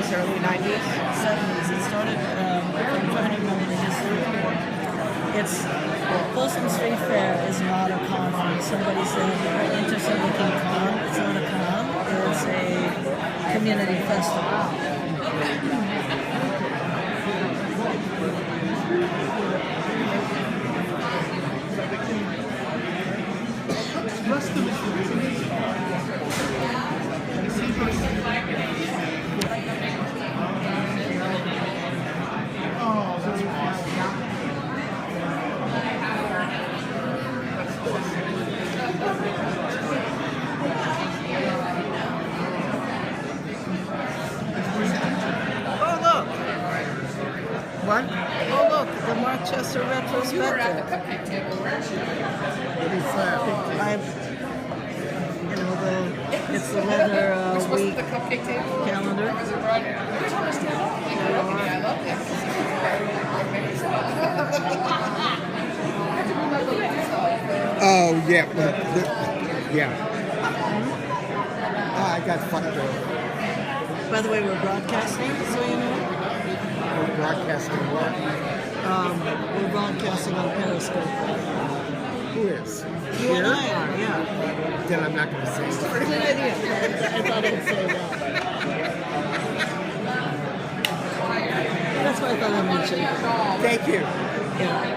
80s, early 90s? 70s. It started, I'm trying to remember the history. It's Folsom Street Fair is not a conference. Somebody said they're interested in looking con. It's not a con. It's a community festival. What? Oh look, the Marchester retrospective. You were at the cupcake table, weren't you? It's the Leather Which was Week the cupcake table? calendar. Was it right? I love that. Oh, yeah. Yeah. I got fucked over. By the way, we're broadcasting, so you know. We're broadcasting what? We're broadcasting on Periscope. Who is? You and I are, yeah. Then I'm not going to say it. Good idea. I thought I'd say that. That's why I thought I'd mention it. Thank you. Yeah.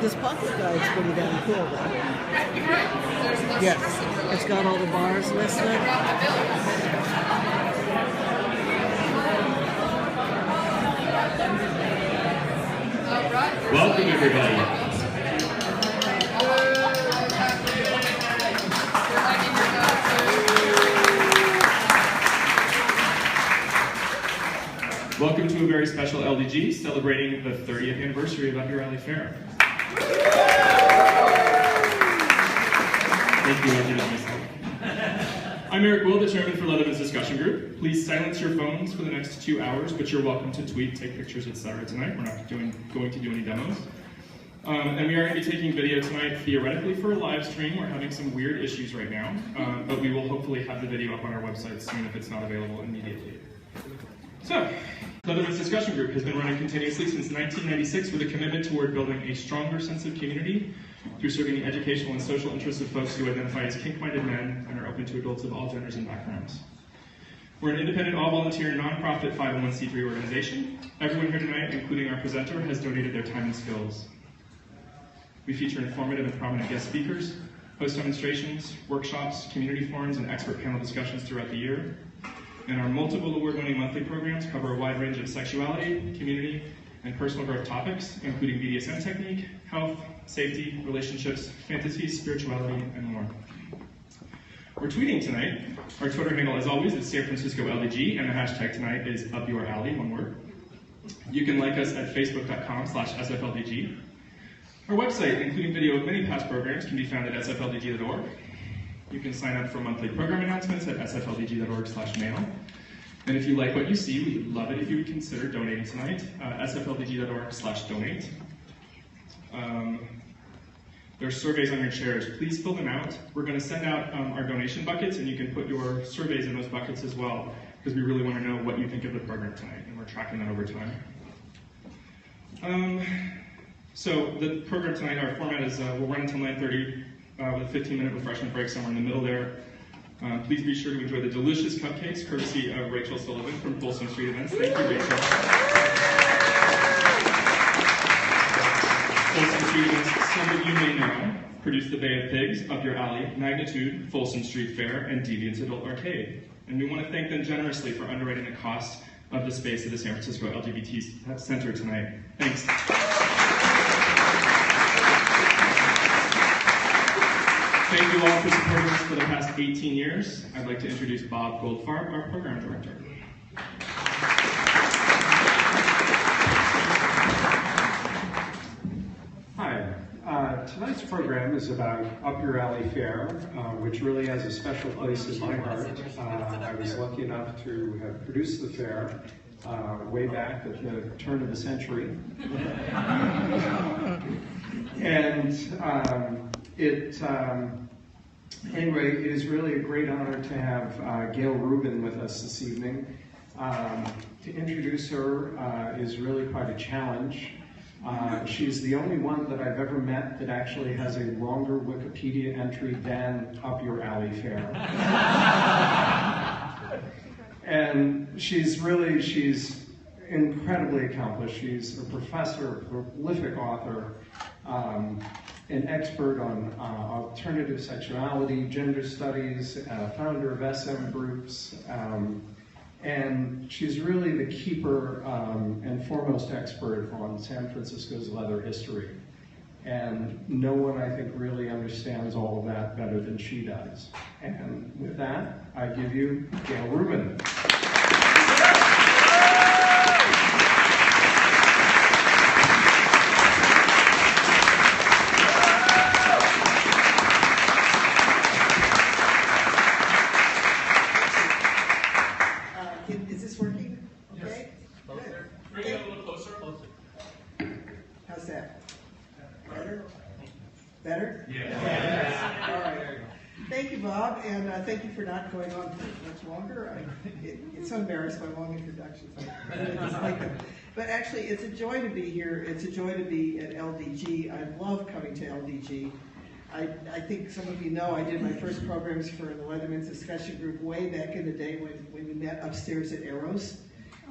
This pocket guide's pretty damn cool, though. Yes. It's got all the bars listed. Welcome, everybody. Welcome to a very special LDG celebrating the 30th anniversary of Up Your Alley Fair. Thank you, I did it myself. I'm Eric Will, the chairman for Leathermen's discussion group. Please silence your phones for the next 2 hours, but you're welcome to tweet, take pictures, etc. tonight. We're not going to do any demos. And we are going to be taking video tonight theoretically for a live stream. We're having some weird issues right now, but we will hopefully have the video up on our website soon if it's not available immediately. So, Leathermen's discussion group has been running continuously since 1996 with a commitment toward building a stronger sense of community through serving the educational and social interests of folks who identify as kink-minded men and are open to adults of all genders and backgrounds. We're an independent, all-volunteer, nonprofit 501c3 organization. Everyone here tonight, including our presenter, has donated their time and skills. We feature informative and prominent guest speakers, host demonstrations, workshops, community forums, and expert panel discussions throughout the year. And our multiple award-winning monthly programs cover a wide range of sexuality, community, and personal growth topics, including BDSM technique, health, safety, relationships, fantasy, spirituality, and more. We're tweeting tonight. Our Twitter handle, as always, is San Francisco LDG, and the hashtag tonight is UpYourAlley, one word. You can like us at facebook.com/SFLDG. Our website, including video of many past programs, can be found at sfldg.org. You can sign up for monthly program announcements at sfldg.org/mail. And if you like what you see, we would love it if you would consider donating tonight, sfldg.org/donate. There are surveys on your chairs. Please fill them out. We're going to send out our donation buckets, and you can put your surveys in those buckets as well, because we really want to know what you think of the program tonight, and we're tracking that over time. So the program tonight, our format is we'll run until 9:30 with a 15-minute refreshment break somewhere in the middle there. Please be sure to enjoy the delicious cupcakes, courtesy of Rachel Sullivan from Folsom Street Events. Thank you, Rachel. Folsom Street Events, some of you may know, produced The Bay of Pigs, Up Your Alley, Magnitude, Folsom Street Fair, and Deviant's Adult Arcade. And we want to thank them generously for underwriting the cost of the space of the San Francisco LGBT Center tonight. Thanks. Thank you all for supporting us for the past 18 years. I'd like to introduce Bob Goldfarb, our program director. next program is about Up Your Alley Fair, which really has a special place in my heart. I was lucky enough to have produced the fair way back at the turn of the century. And anyway, it is really a great honor to have Gayle Rubin with us this evening. To introduce her is really quite a challenge. She's the only one that I've ever met that actually has a longer Wikipedia entry than Up Your Alley Fair. And she's incredibly accomplished. She's a professor, a prolific author, an expert on alternative sexuality, gender studies, founder of SM groups, and she's really the keeper and foremost expert on San Francisco's leather history. And no one, I think, really understands all of that better than she does. And with that, I give you Gayle Rubin. Is this working? Okay? Closer. Bring it a little closer. How's that? Better? Better? Yeah. All right. Thank you, Bob, and thank you for not going on much longer. It's so embarrassed by long introductions. But actually, it's a joy to be here. It's a joy to be at LDG. I love coming to LDG. I think some of you know I did my first programs for the Leathermen's discussion group way back in the day when we met upstairs at Arrows.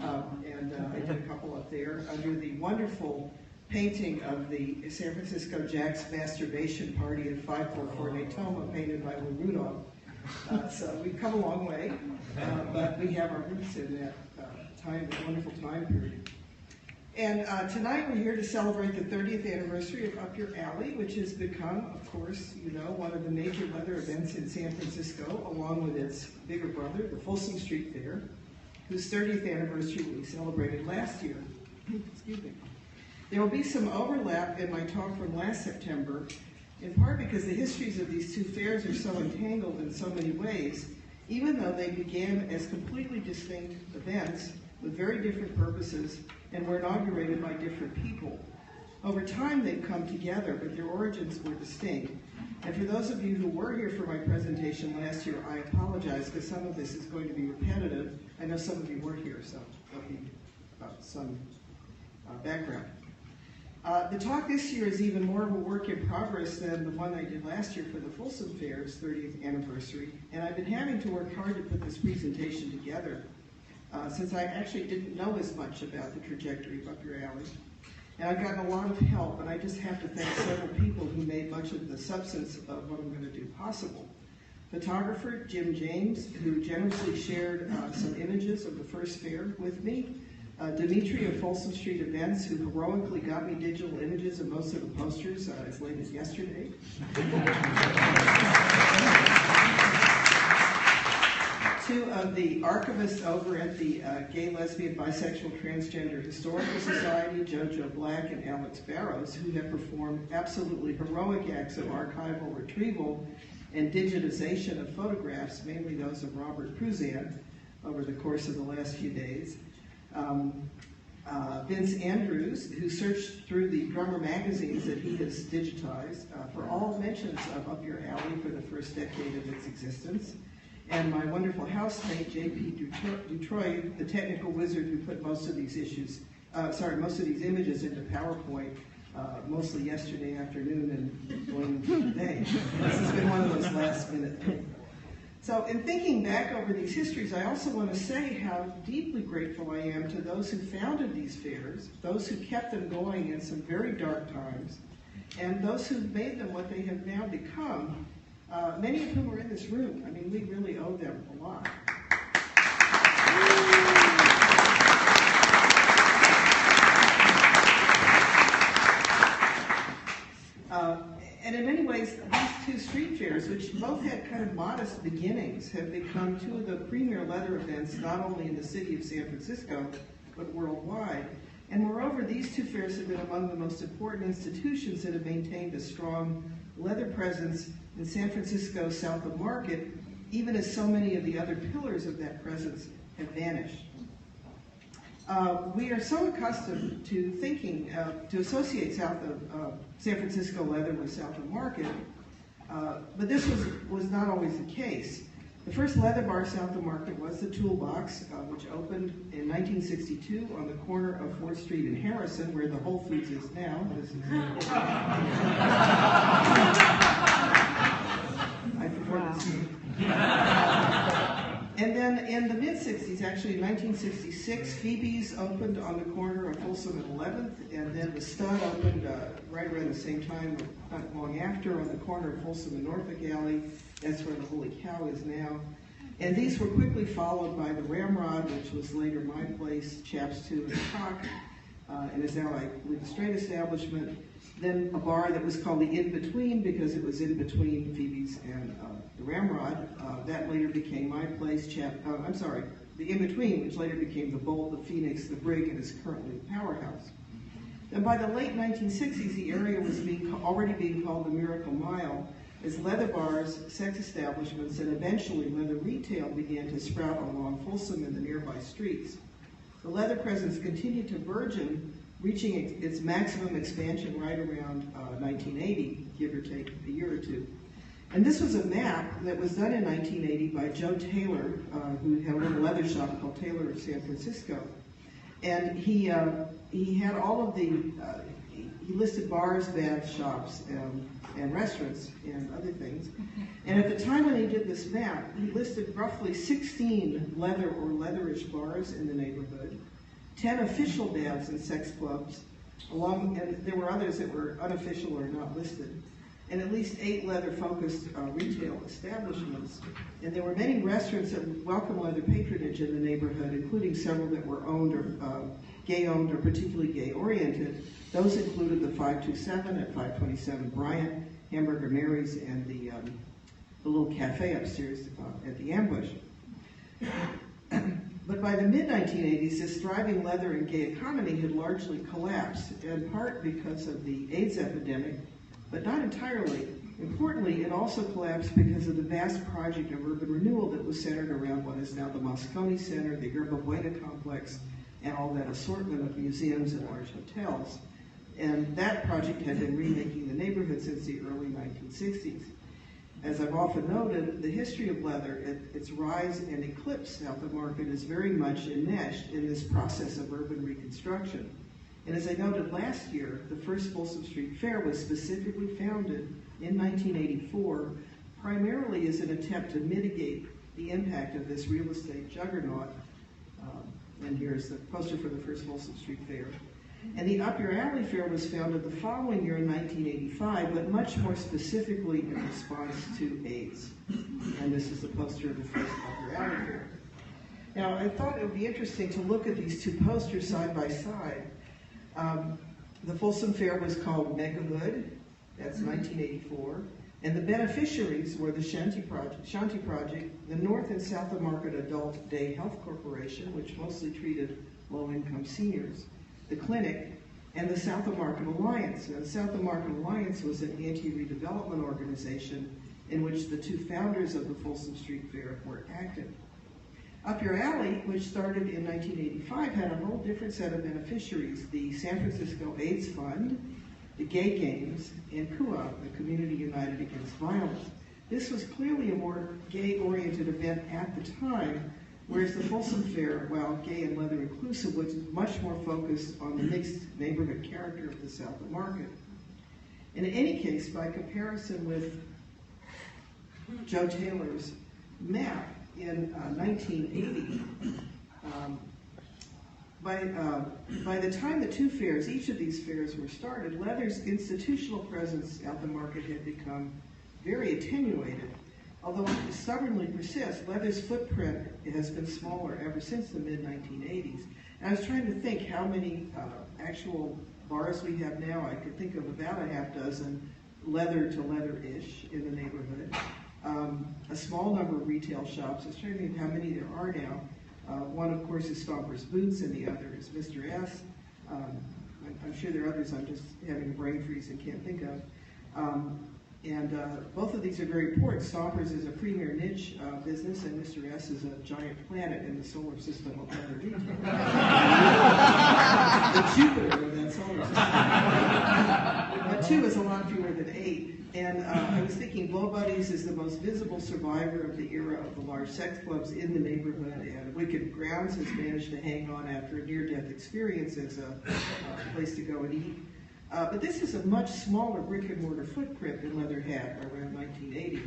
And I did a couple up there under the wonderful painting of the San Francisco Jack's masturbation party at 544 Natoma, painted by Lou Rudolph. So we've come a long way, but we have our roots in that wonderful time period. And tonight we're here to celebrate the 30th anniversary of Up Your Alley, which has become, of course, you know, one of the major leather events in San Francisco, along with its bigger brother, the Folsom Street Fair, whose 30th anniversary we celebrated last year. Excuse me. There will be some overlap in my talk from last September, in part because the histories of these two fairs are so entangled in so many ways, even though they began as completely distinct events with very different purposes and were inaugurated by different people. Over time, they've come together, but their origins were distinct. And for those of you who were here for my presentation last year, I apologize because some of this is going to be repetitive. I know some of you were here, so there'll be some background. The talk this year is even more of a work in progress than the one I did last year for the Folsom Fair's 30th anniversary, and I've been having to work hard to put this presentation together since I actually didn't know as much about the trajectory of Up Your Alley. And I've gotten a lot of help, and I just have to thank several people who made much of the substance of what I'm going to do possible. Photographer Jim James, who generously shared some images of the first fair with me. Dimitri of Folsom Street Events, who heroically got me digital images of most of the posters as late as yesterday. Two of the archivists over at the Gay, Lesbian, Bisexual, Transgender Historical Society, Jojo Black and Alex Barrows, who have performed absolutely heroic acts of archival retrieval and digitization of photographs, mainly those of Robert Pruzan, over the course of the last few days. Vince Andrews, who searched through the drummer magazines that he has digitized for all mentions of Up Your Alley for the first decade of its existence. And my wonderful housemate, J.P. Dutroy, the technical wizard who put most of these images into PowerPoint, mostly yesterday afternoon and going into today. This has been one of those last-minute things. So in thinking back over these histories, I also want to say how deeply grateful I am to those who founded these fairs, those who kept them going in some very dark times, and those who made them what they have now become, many of whom are in this room. I mean, we really owe them a lot. And in many ways, these two street fairs, which both had kind of modest beginnings, have become two of the premier leather events, not only in the city of San Francisco, but worldwide. And moreover, these two fairs have been among the most important institutions that have maintained a strong leather presence in San Francisco south of Market, even as so many of the other pillars of that presence have vanished. We are so accustomed to thinking, to associate south of San Francisco leather with south of Market, but this was not always the case. The first leather bar south of Market was the Toolbox, which opened in 1962 on the corner of 4th Street and Harrison, where the Whole Foods is now. This is I prefer this. And then in the mid-60s, actually in 1966, Phoebe's opened on the corner of Folsom and 11th, and then the Stud opened right around the same time, not long after, on the corner of Folsom and Norfolk Alley. That's where the Holy Cow is now. And these were quickly followed by the Ramrod, which was later My Place, Chaps 2, and Cock, and is now, I believe, a straight establishment. Then a bar that was called the In-Between because it was in between Phoebe's and the Ramrod. That later became My Place, the In-Between, which later became the Bolt, the Phoenix, the Brig, and is currently the Powerhouse. And by the late 1960s, the area was already being called the Miracle Mile, as leather bars, sex establishments, and eventually leather retail began to sprout along Folsom and the nearby streets. The leather presence continued to burgeon, reaching its maximum expansion right around 1980, give or take a year or two. And this was a map that was done in 1980 by Joe Taylor, who had a little leather shop called Taylor of San Francisco. And he had all of the, he listed bars, baths, shops, and restaurants and other things. And at the time when he did this map, he listed roughly 16 leather or leatherish bars in the neighborhood, 10 official baths and sex clubs, and there were others that were unofficial or not listed, and at least 8 leather-focused retail establishments. And there were many restaurants that welcomed leather patronage in the neighborhood, including several that were owned or gay-owned or particularly gay-oriented. Those included the 527 at 527 Bryant, Hamburger Mary's, and the little cafe upstairs at the Ambush. But by the mid-1980s, this thriving leather and gay economy had largely collapsed, in part because of the AIDS epidemic, but not entirely. Importantly, it also collapsed because of the vast project of urban renewal that was centered around what is now the Moscone Center, the Yerba Buena complex, and all that assortment of museums and large hotels. And that project had been remaking the neighborhood since the early 1960s. As I've often noted, the history of leather, its rise and eclipse south of Market, is very much enmeshed in this process of urban reconstruction. And as I noted last year, the first Folsom Street Fair was specifically founded in 1984, primarily as an attempt to mitigate the impact of this real estate juggernaut. And here's the poster for the first Folsom Street Fair. And the Up Your Alley Fair was founded the following year in 1985, but much more specifically in response to AIDS. And this is the poster of the first Up Your Alley Fair. Now, I thought it would be interesting to look at these two posters side by side. The Folsom Fair was called Mega Hood, that's 1984, and the beneficiaries were the Shanti Project, the North and South of Market Adult Day Health Corporation, which mostly treated low-income seniors, the Clinic, and the South of Market Alliance. Now, the South of Market Alliance was an anti-redevelopment organization in which the two founders of the Folsom Street Fair were active. Up Your Alley, which started in 1985, had a whole different set of beneficiaries: the San Francisco AIDS Fund, the Gay Games, and CUA, the Community United Against Violence. This was clearly a more gay-oriented event at the time, whereas the Folsom Fair, while gay and leather inclusive, was much more focused on the mixed neighborhood character of the South of Market. And in any case, by comparison with Joe Taylor's map in 1980, by the time the two fairs, each of these fairs were started, leather's institutional presence at the market had become very attenuated. Although it stubbornly persists, leather's footprint has been smaller ever since the mid-1980s. And I was trying to think how many actual bars we have now. I could think of about a half dozen leather to leather-ish in the neighborhood. A small number of retail shops. I was trying to think how many there are now. One, of course, is Stomper's Boots, and the other is Mr. S. I'm sure there are others I'm just having a brain freeze and can't think of. And both of these are very important. Stompers is a premier niche business, and Mr. S is a giant planet in the solar system of leather retail. The Jupiter of that solar system. But 2 is a lot fewer than 8. And I was thinking Blow Buddies is the most visible survivor of the era of the large sex clubs in the neighborhood, and Wicked Grounds has managed to hang on after a near-death experience as a place to go and eat. But this is a much smaller brick-and-mortar footprint than Leather had around 1980.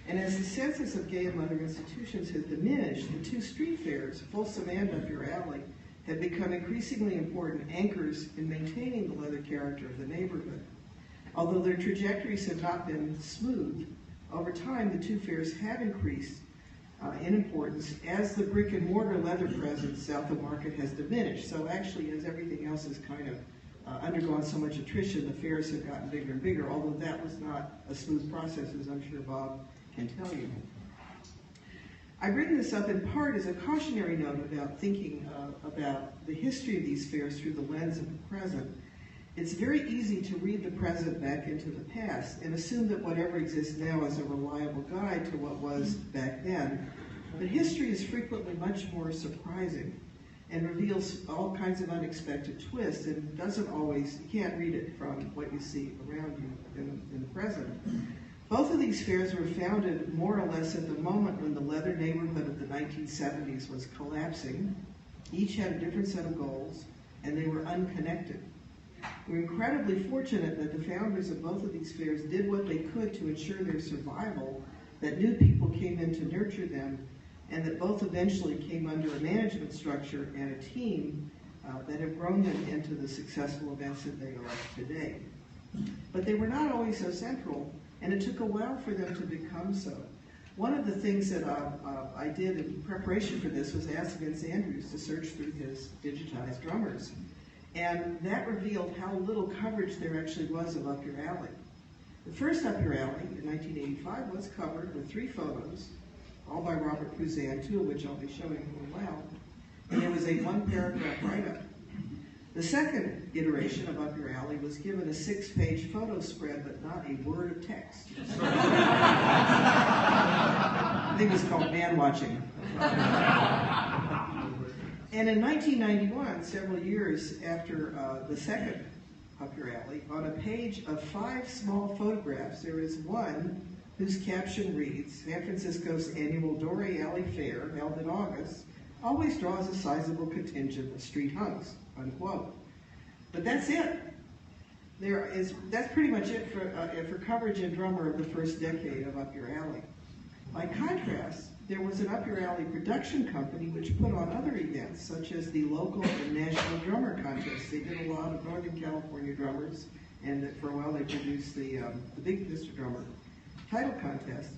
And as the census of gay and leather institutions has diminished, the 2 street fairs, Folsom and Up Your Alley, have become increasingly important anchors in maintaining the leather character of the neighborhood. Although their trajectories have not been smooth, over time the 2 fairs have increased in importance as the brick-and-mortar leather presence south of Market has diminished. So actually, as everything else has kind of undergone so much attrition, the fairs have gotten bigger and bigger, although that was not a smooth process, as I'm sure Bob can tell you. I bring this up in part as a cautionary note about thinking about the history of these fairs through the lens of the present. It's very easy to read the present back into the past and assume that whatever exists now is a reliable guide to what was back then. But history is frequently much more surprising and reveals all kinds of unexpected twists, and doesn't always, you can't read it from what you see around you in the present. Both of these fairs were founded more or less at the moment when the leather neighborhood of the 1970s was collapsing. Each had a different set of goals, and they were unconnected. We're incredibly fortunate that the founders of both of these fairs did what they could to ensure their survival, that new people came in to nurture them, and that both eventually came under a management structure and a team that have grown them into the successful events that they are today. But they were not always so central, and it took a while for them to become so. One of the things that I did in preparation for this was ask Vince Andrews to search through his digitized drummers. And that revealed how little coverage there actually was of Up Your Alley. The first Up Your Alley in 1985 was covered with 3 photos, all by Robert Pouzan, 2 of which I'll be showing in a while. And there was a 1-paragraph write-up. The second iteration of Up Your Alley was given a 6-page photo spread, but not a word of text. I think it was called Man Watching. And in 1991, several years after the second Up Your Alley, on a page of 5 small photographs, there is one whose caption reads, San Francisco's annual Doré Alley Fair, held in August, always draws a sizable contingent of street hunks, unquote. But that's it. That's pretty much it for coverage and drummer of the first decade of Up Your Alley. By contrast, there was an Up Your Alley production company which put on other events, such as the local and national drummer contests. They did a lot of Northern California drummers, and for a while they produced the Big Mr. Drummer title contest.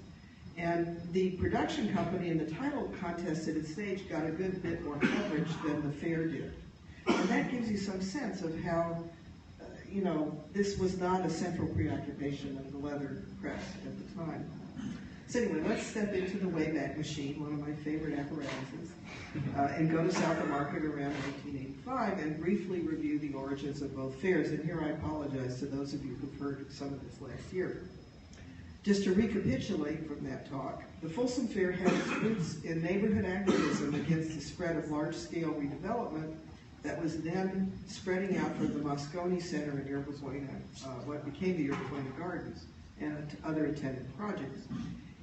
And the production company in the title contest at its stage got a good bit more coverage than the fair did. And that gives you some sense of how, this was not a central preoccupation of the leather press at the time. So anyway, let's step into the Wayback Machine, one of my favorite apparatuses, and go to South of Market around 1985 and briefly review the origins of both fairs. And here I apologize to those of you who've heard some of this last year. Just to recapitulate from that talk, the Folsom Fair had its roots in neighborhood activism against the spread of large-scale redevelopment that was then spreading out from the Moscone Center in Yerba Buena, what became the Yerba Buena Gardens, and other attendant projects.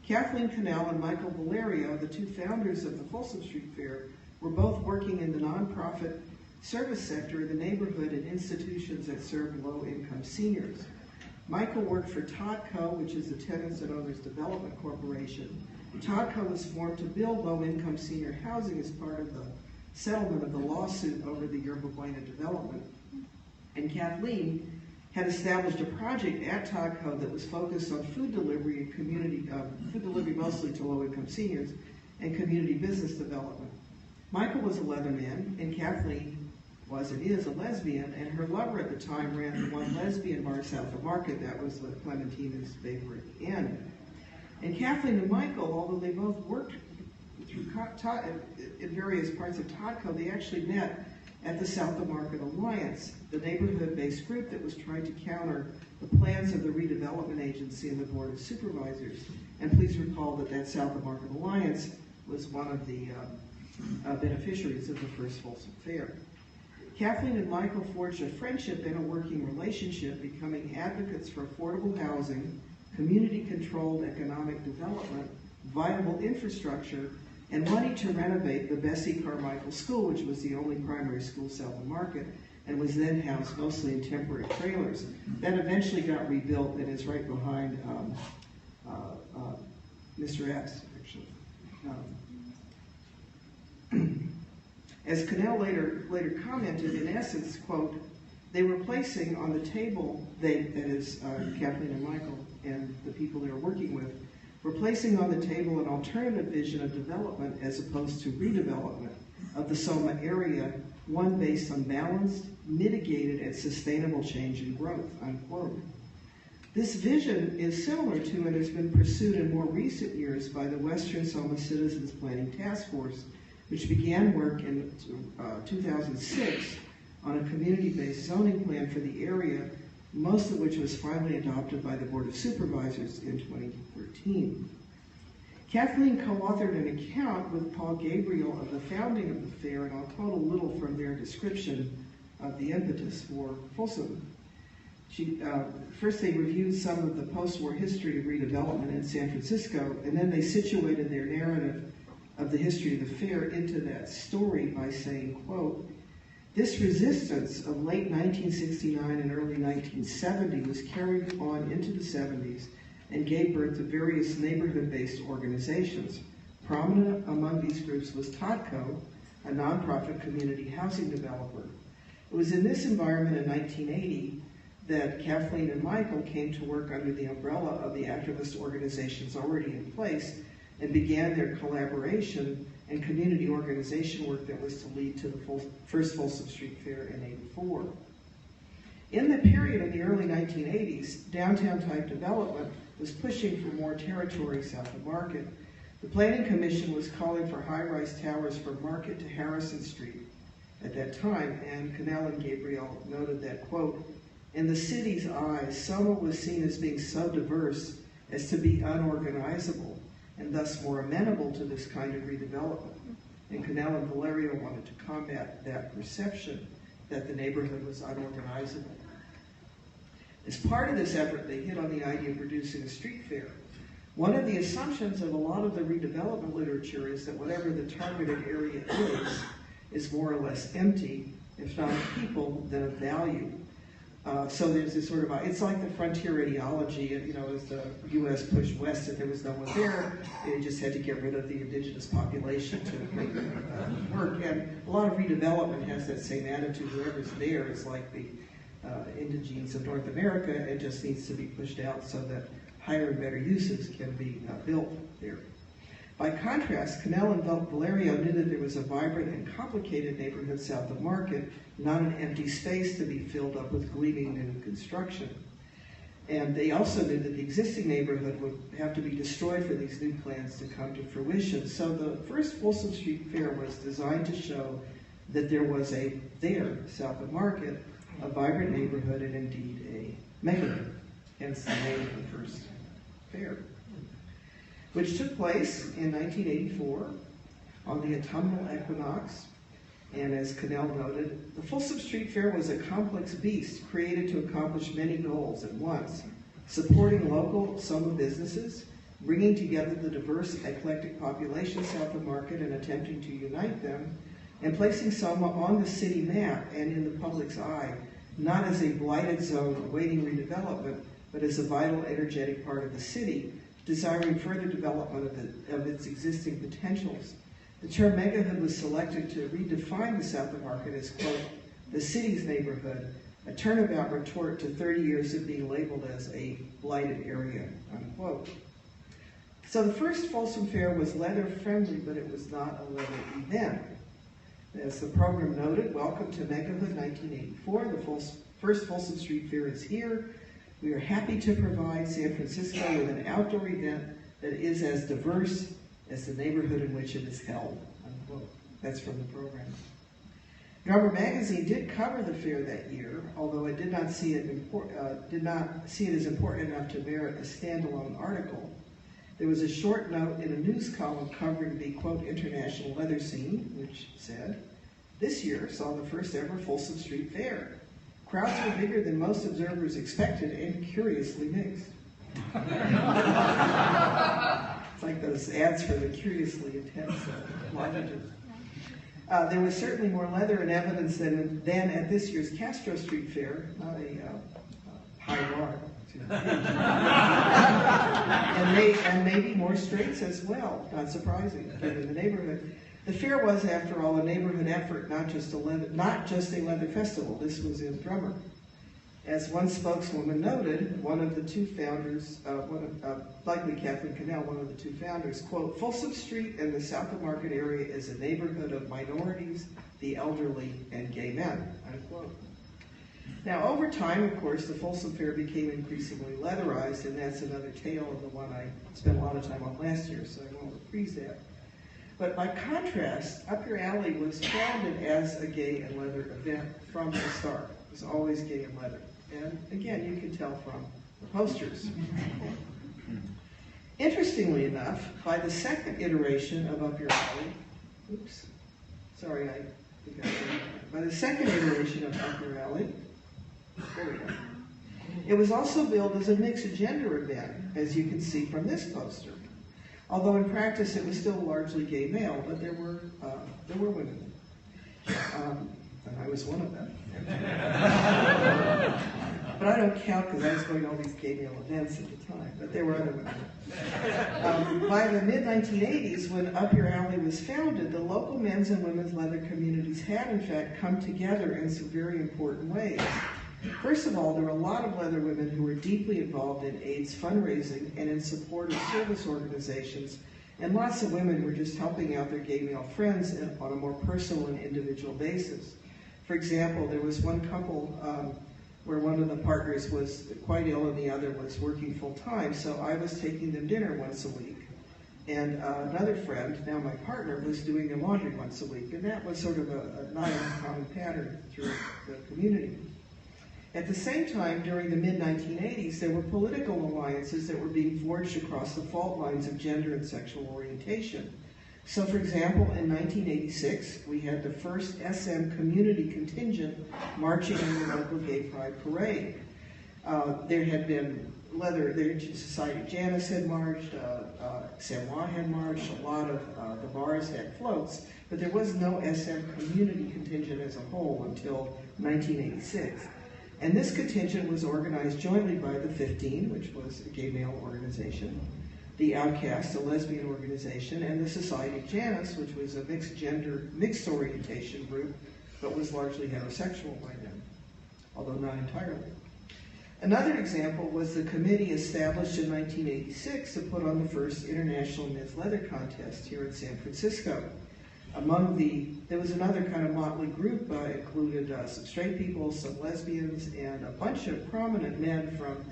Kathleen Cannell and Michael Valerio, the 2 founders of the Folsom Street Fair, were both working in the nonprofit service sector of the neighborhood and institutions that served low-income seniors. Michael worked for Todco, which is the Tenants and Owners Development Corporation. Todco was formed to build low-income senior housing as part of the settlement of the lawsuit over the Yerba Buena development. And Kathleen had established a project at Todco that was focused on food delivery and food delivery mostly to low-income seniors, and community business development. Michael was a Leatherman, and Kathleen was and is a lesbian, and her lover at the time ran the one lesbian bar south of Market. That was Clementina's favorite inn. And Kathleen and Michael, although they both worked through in various parts of Todco, they actually met at the South of Market Alliance, the neighborhood-based group that was trying to counter the plans of the redevelopment agency and the Board of Supervisors. And please recall that that South of Market Alliance was one of the beneficiaries of the first Folsom Fair. Kathleen and Michael forged a friendship and a working relationship, becoming advocates for affordable housing, community-controlled economic development, viable infrastructure, and money to renovate the Bessie Carmichael School, which was the only primary school south of Market, and was then housed mostly in temporary trailers. That eventually got rebuilt and is right behind Mr. X, actually. As Cannell later commented, in essence, quote, they were placing on the table, that is Kathleen and Michael and the people they were working with, were placing on the table an alternative vision of development as opposed to redevelopment of the Soma area, one based on balanced, mitigated, and sustainable change and growth, unquote. This vision is similar to and has been pursued in more recent years by the Western Soma Citizens Planning Task Force, which began work in 2006 on a community-based zoning plan for the area, most of which was finally adopted by the Board of Supervisors in 2013. Kathleen co-authored an account with Paul Gabriel of the founding of the fair, and I'll quote a little from their description of the impetus for Folsom. First they reviewed some of the post-war history of redevelopment in San Francisco, and then they situated their narrative of the history of the fair into that story by saying, quote, this resistance of late 1969 and early 1970 was carried on into the 70s and gave birth to various neighborhood-based organizations. Prominent among these groups was Todco, a nonprofit community housing developer. It was in this environment in 1980 that Kathleen and Michael came to work under the umbrella of the activist organizations already in place and began their collaboration and community organization work that was to lead to the first Folsom Street Fair in '84. In the period of the early 1980s, downtown-type development was pushing for more territory south of Market. The Planning Commission was calling for high-rise towers from Market to Harrison Street at that time, and Cannell and Gabriel noted that, quote, in the city's eyes, Soma was seen as being so diverse as to be unorganizable, and thus more amenable to this kind of redevelopment. And Cannell and Valerio wanted to combat that perception that the neighborhood was unorganizable. As part of this effort, they hit on the idea of producing a street fair. One of the assumptions of a lot of the redevelopment literature is that whatever the targeted area is more or less empty, if not of people, then of value. So there's this sort of, it's like the frontier ideology, you know, as the U.S. pushed west, if there was no one there, they just had to get rid of the indigenous population to make it work. And a lot of redevelopment has that same attitude. Whoever's there is like the indigenes of North America. It just needs to be pushed out so that higher and better uses can be built there. By contrast, Cannell and Valerio knew that there was a vibrant and complicated neighborhood south of Market, not an empty space to be filled up with gleaming new construction. And they also knew that the existing neighborhood would have to be destroyed for these new plans to come to fruition. So the first Folsom Street Fair was designed to show that there was south of Market, a vibrant neighborhood and indeed a megahood, hence the name of the first fair, which took place in 1984 on the autumnal equinox. And as Cannell noted, the Folsom Street Fair was a complex beast created to accomplish many goals at once, supporting local Soma businesses, bringing together the diverse, eclectic population south of Market and attempting to unite them, and placing Soma on the city map and in the public's eye, not as a blighted zone awaiting redevelopment, but as a vital, energetic part of the city, desiring further development of its existing potentials. The term megahood was selected to redefine the south of Market as, quote, the city's neighborhood, a turnabout retort to 30 years of being labeled as a blighted area, unquote. So the first Folsom Fair was leather-friendly, but it was not a leather event. As the program noted, welcome to Megahood 1984. The first Folsom Street Fair is here. We are happy to provide San Francisco with an outdoor event that is as diverse as the neighborhood in which it is held, unquote. That's from the program. Drummer magazine did cover the fair that year, although it did not see it as important enough to merit a standalone article. There was a short note in a news column covering the, quote, international leather scene, which said, "This year saw the first ever Folsom Street Fair. Crowds were bigger than most observers expected and curiously mixed." It's like those ads for the curiously intense lozenges. There was certainly more leather in evidence than at this year's Castro Street Fair, not a high bar. and maybe more straights as well, not surprising, given the neighborhood. The fair was, after all, a neighborhood effort, not just a leather festival. This was in Drummer. As one spokeswoman noted, one of the two founders, likely Kathleen Cannell, one of the two founders, quote, "Folsom Street and the South of Market area is a neighborhood of minorities, the elderly, and gay men," unquote. Now, over time, of course, the Folsom Fair became increasingly leatherized, and that's another tale of the one I spent a lot of time on last year, so I won't reprise that. But by contrast, Up Your Alley was founded as a gay and leather event from the start. It was always gay and leather. And again, you can tell from the posters. Interestingly enough, by the second iteration of Up Your Alley, by the second iteration of Up Your Alley, there we go, it was also billed as a mixed gender event, as you can see from this poster. Although in practice it was still largely gay male, but there were women. And I was one of them. But I don't count because I was going to all these gay male events at the time, but there were other women. By the mid-1980s, when Up Your Alley was founded, the local men's and women's leather communities had, in fact, come together in some very important ways. First of all, there were a lot of leather women who were deeply involved in AIDS fundraising and in support of service organizations, and lots of women were just helping out their gay male friends on a more personal and individual basis. For example, there was one couple where one of the partners was quite ill and the other was working full-time, so I was taking them dinner once a week. And another friend, now my partner, was doing their laundry once a week, and that was sort of a not uncommon pattern through the community. At the same time, during the mid-1980s, there were political alliances that were being forged across the fault lines of gender and sexual orientation. So, for example, in 1986, we had the first SM community contingent marching in the local Gay Pride Parade. There had been the Society of Janus had marched, San Juan had marched, a lot of the bars had floats, but there was no SM community contingent as a whole until 1986. And this contingent was organized jointly by the 15, which was a gay male organization, the Outcast, a lesbian organization, and the Society of Janus, which was a mixed orientation group, but was largely heterosexual by then, although not entirely. Another example was the committee established in 1986 to put on the first International Men's Leather Contest here in San Francisco. There was another kind of motley group, included some straight people, some lesbians, and a bunch of prominent men from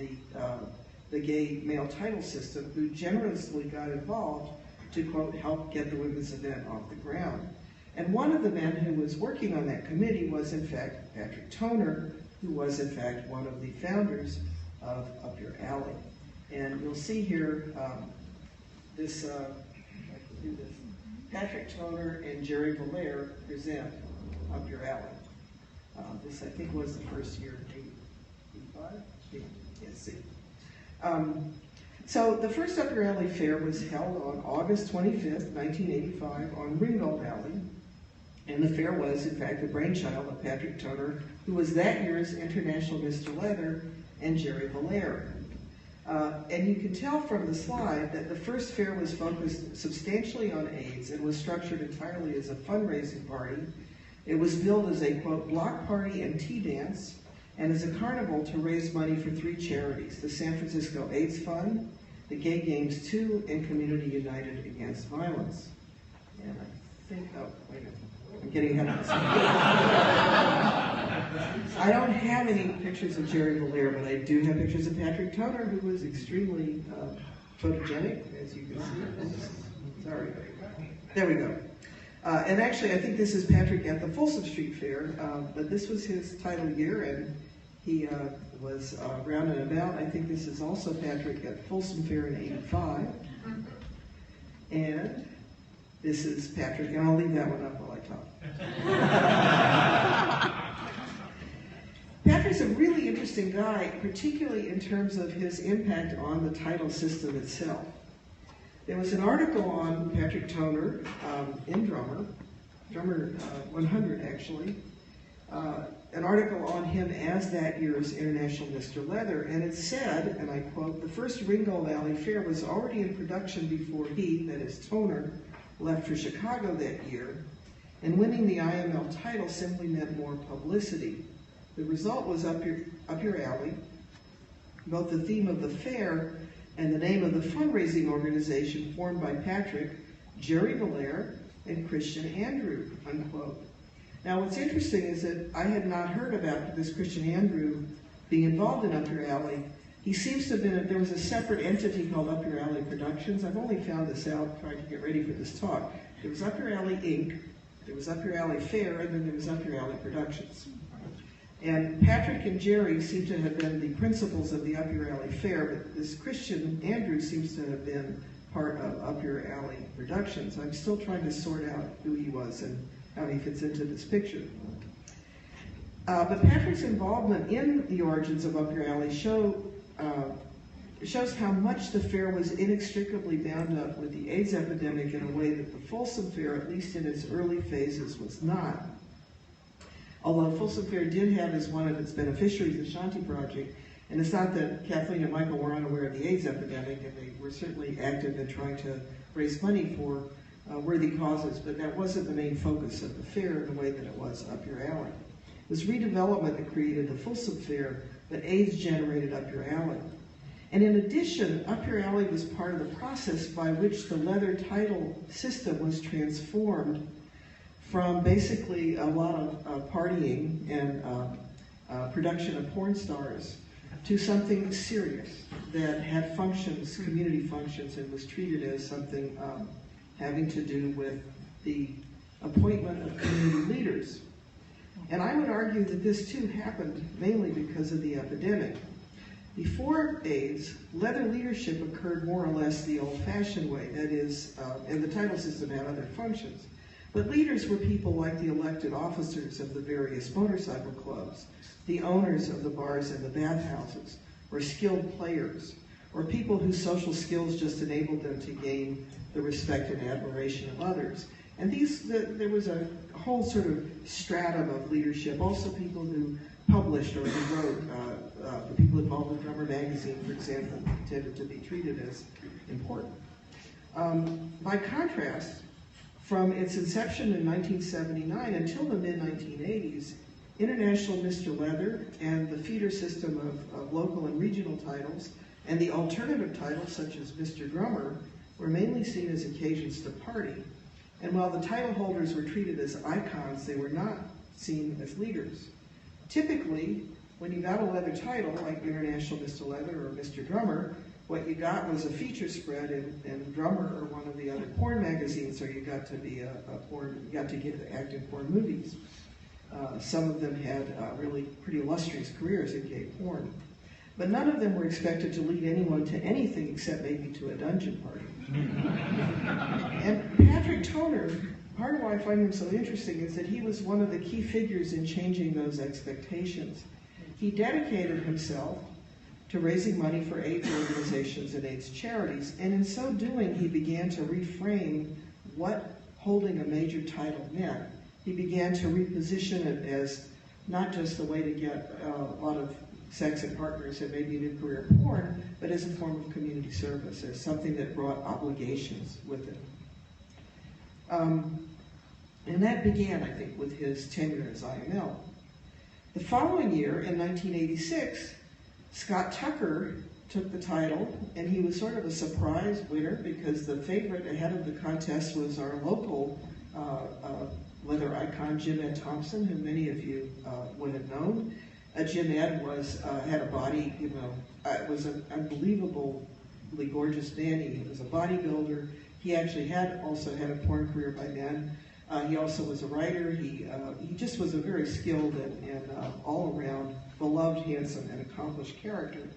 the gay male title system who generously got involved to, quote, help get the women's event off the ground. And one of the men who was working on that committee was, in fact, Patrick Toner, who was, in fact, one of the founders of Up Your Alley. And you'll see here Patrick Toner and Jerry Valaire present Up Your Alley. This, I think, was the first year, 85? Yes. So the first Up Your Alley Fair was held on August 25th, 1985 on Ringgold Alley. And the fair was, in fact, the brainchild of Patrick Toner, who was that year's International Mr. Leather, and Jerry Valaire. And you can tell from the slide that the first fair was focused substantially on AIDS and was structured entirely as a fundraising party. It was billed as a, quote, block party and tea dance, and as a carnival to raise money for 3 charities: the San Francisco AIDS Fund, the Gay Games 2, and Community United Against Violence. And I think, oh, wait a minute. I'm getting ahead of myself. I don't have any pictures of Jerry Valaire, but I do have pictures of Patrick Toner, who was extremely photogenic, as you can see. Sorry. There we go. And actually, I think this is Patrick at the Folsom Street Fair, but this was his title year, and he was round and about. I think this is also Patrick at Folsom Fair in '85. And this is Patrick, and I'll leave that one up while I talk. Patrick's a really interesting guy, particularly in terms of his impact on the title system itself. There was an article on Patrick Toner in Drummer 100 actually, an article on him as that year's International Mr. Leather, and it said, and I quote, "The first Ringgold Alley Fair was already in production before he," that is Toner, "left for Chicago that year, and winning the IML title simply meant more publicity. The result was Up Your Alley. Both the theme of the fair and the name of the fundraising organization formed by Patrick, Jerry Valaire, and Christian Andrew," unquote. Now what's interesting is that I had not heard about this Christian Andrew being involved in Up Your Alley. He seems to have been, there was a separate entity called Up Your Alley Productions. I've only found this out trying to get ready for this talk. There was Up Your Alley Inc., there was Up Your Alley Fair, and then there was Up Your Alley Productions. And Patrick and Jerry seem to have been the principals of the Up Your Alley Fair, but this Christian Andrew seems to have been part of Up Your Alley Productions. I'm still trying to sort out who he was and how he fits into this picture. But Patrick's involvement in the origins of Up Your Alley shows how much the fair was inextricably bound up with the AIDS epidemic in a way that the Folsom Fair, at least in its early phases, was not. Although Folsom Fair did have as one of its beneficiaries the Shanti Project, and it's not that Kathleen and Michael were unaware of the AIDS epidemic, and they were certainly active in trying to raise money for worthy causes, but that wasn't the main focus of the fair in the way that it was Up Your Alley. It was redevelopment that created the Folsom Fair, but AIDS generated Up Your Alley. And in addition, Up Your Alley was part of the process by which the leather title system was transformed from basically a lot of partying and production of porn stars to something serious that had functions, community functions, and was treated as something having to do with the appointment of community leaders. And I would argue that this too happened mainly because of the epidemic. Before AIDS, leather leadership occurred more or less the old-fashioned way, that is, and the title system had other functions. But leaders were people like the elected officers of the various motorcycle clubs, the owners of the bars and the bathhouses, or skilled players, or people whose social skills just enabled them to gain the respect and admiration of others. And there was a whole sort of stratum of leadership, also people who published or who wrote. The people involved with Drummer magazine, for example, tended to be treated as important. By contrast, from its inception in 1979 until the mid-1980s, International Mr. Leather and the feeder system of local and regional titles and the alternative titles such as Mr. Drummer were mainly seen as occasions to party. And while the title holders were treated as icons, they were not seen as leaders. Typically, when you got a leather title like International Mr. Leather or Mr. Drummer, what you got was a feature spread in Drummer or one of the other porn magazines, or you got to be you got to act in porn movies. Some of them had really pretty illustrious careers in gay porn. But none of them were expected to lead anyone to anything except maybe to a dungeon party. And Patrick Toner, part of why I find him so interesting is that he was one of the key figures in changing those expectations. He dedicated himself to raising money for AIDS organizations and AIDS charities, and in so doing, he began to reframe what holding a major title meant. He began to reposition it as not just a way to get a lot of sex and partners and maybe new career porn, but as a form of community service, as something that brought obligations with it. And that began, I think, with his tenure as IML. The following year, in 1986, Scott Tucker took the title, and he was sort of a surprise winner because the favorite ahead of the contest was our local leather icon, Jim Ed Thompson, who many of you would have known. Jim Ed had a body, was an unbelievably gorgeous man. He was a bodybuilder. He actually also had a porn career by then. He also was a writer. He just was a very skilled and all-around beloved, handsome, and accomplished character.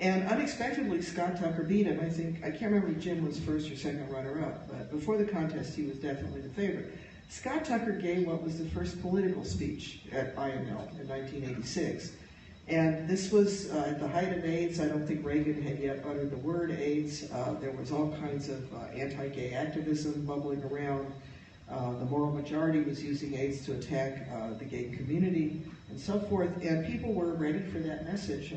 And unexpectedly, Scott Tucker beat him. I can't remember if Jim was first or second runner-up, but before the contest, he was definitely the favorite. Scott Tucker gave what was the first political speech at IML in 1986. And this was at the height of AIDS. I don't think Reagan had yet uttered the word AIDS. There was all kinds of anti-gay activism bubbling around. The moral majority was using AIDS to attack the gay community and so forth, and people were ready for that message.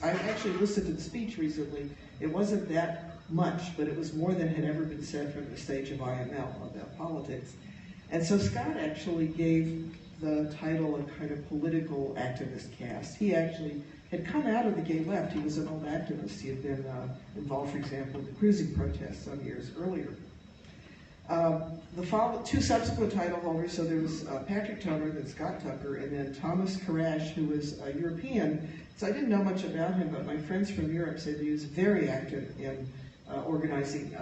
I actually listened to the speech recently. It wasn't that much, but it was more than had ever been said from the stage of IML about politics. And so Scott actually gave the title a kind of political activist cast. He actually had come out of the gay left. He was an old activist. He had been involved, for example, in the cruising protests some years earlier. The two subsequent title holders, so there was Patrick Toner, then Scott Tucker, and then Thomas Karash, who was a European. So I didn't know much about him, but my friends from Europe said he was very active in organizing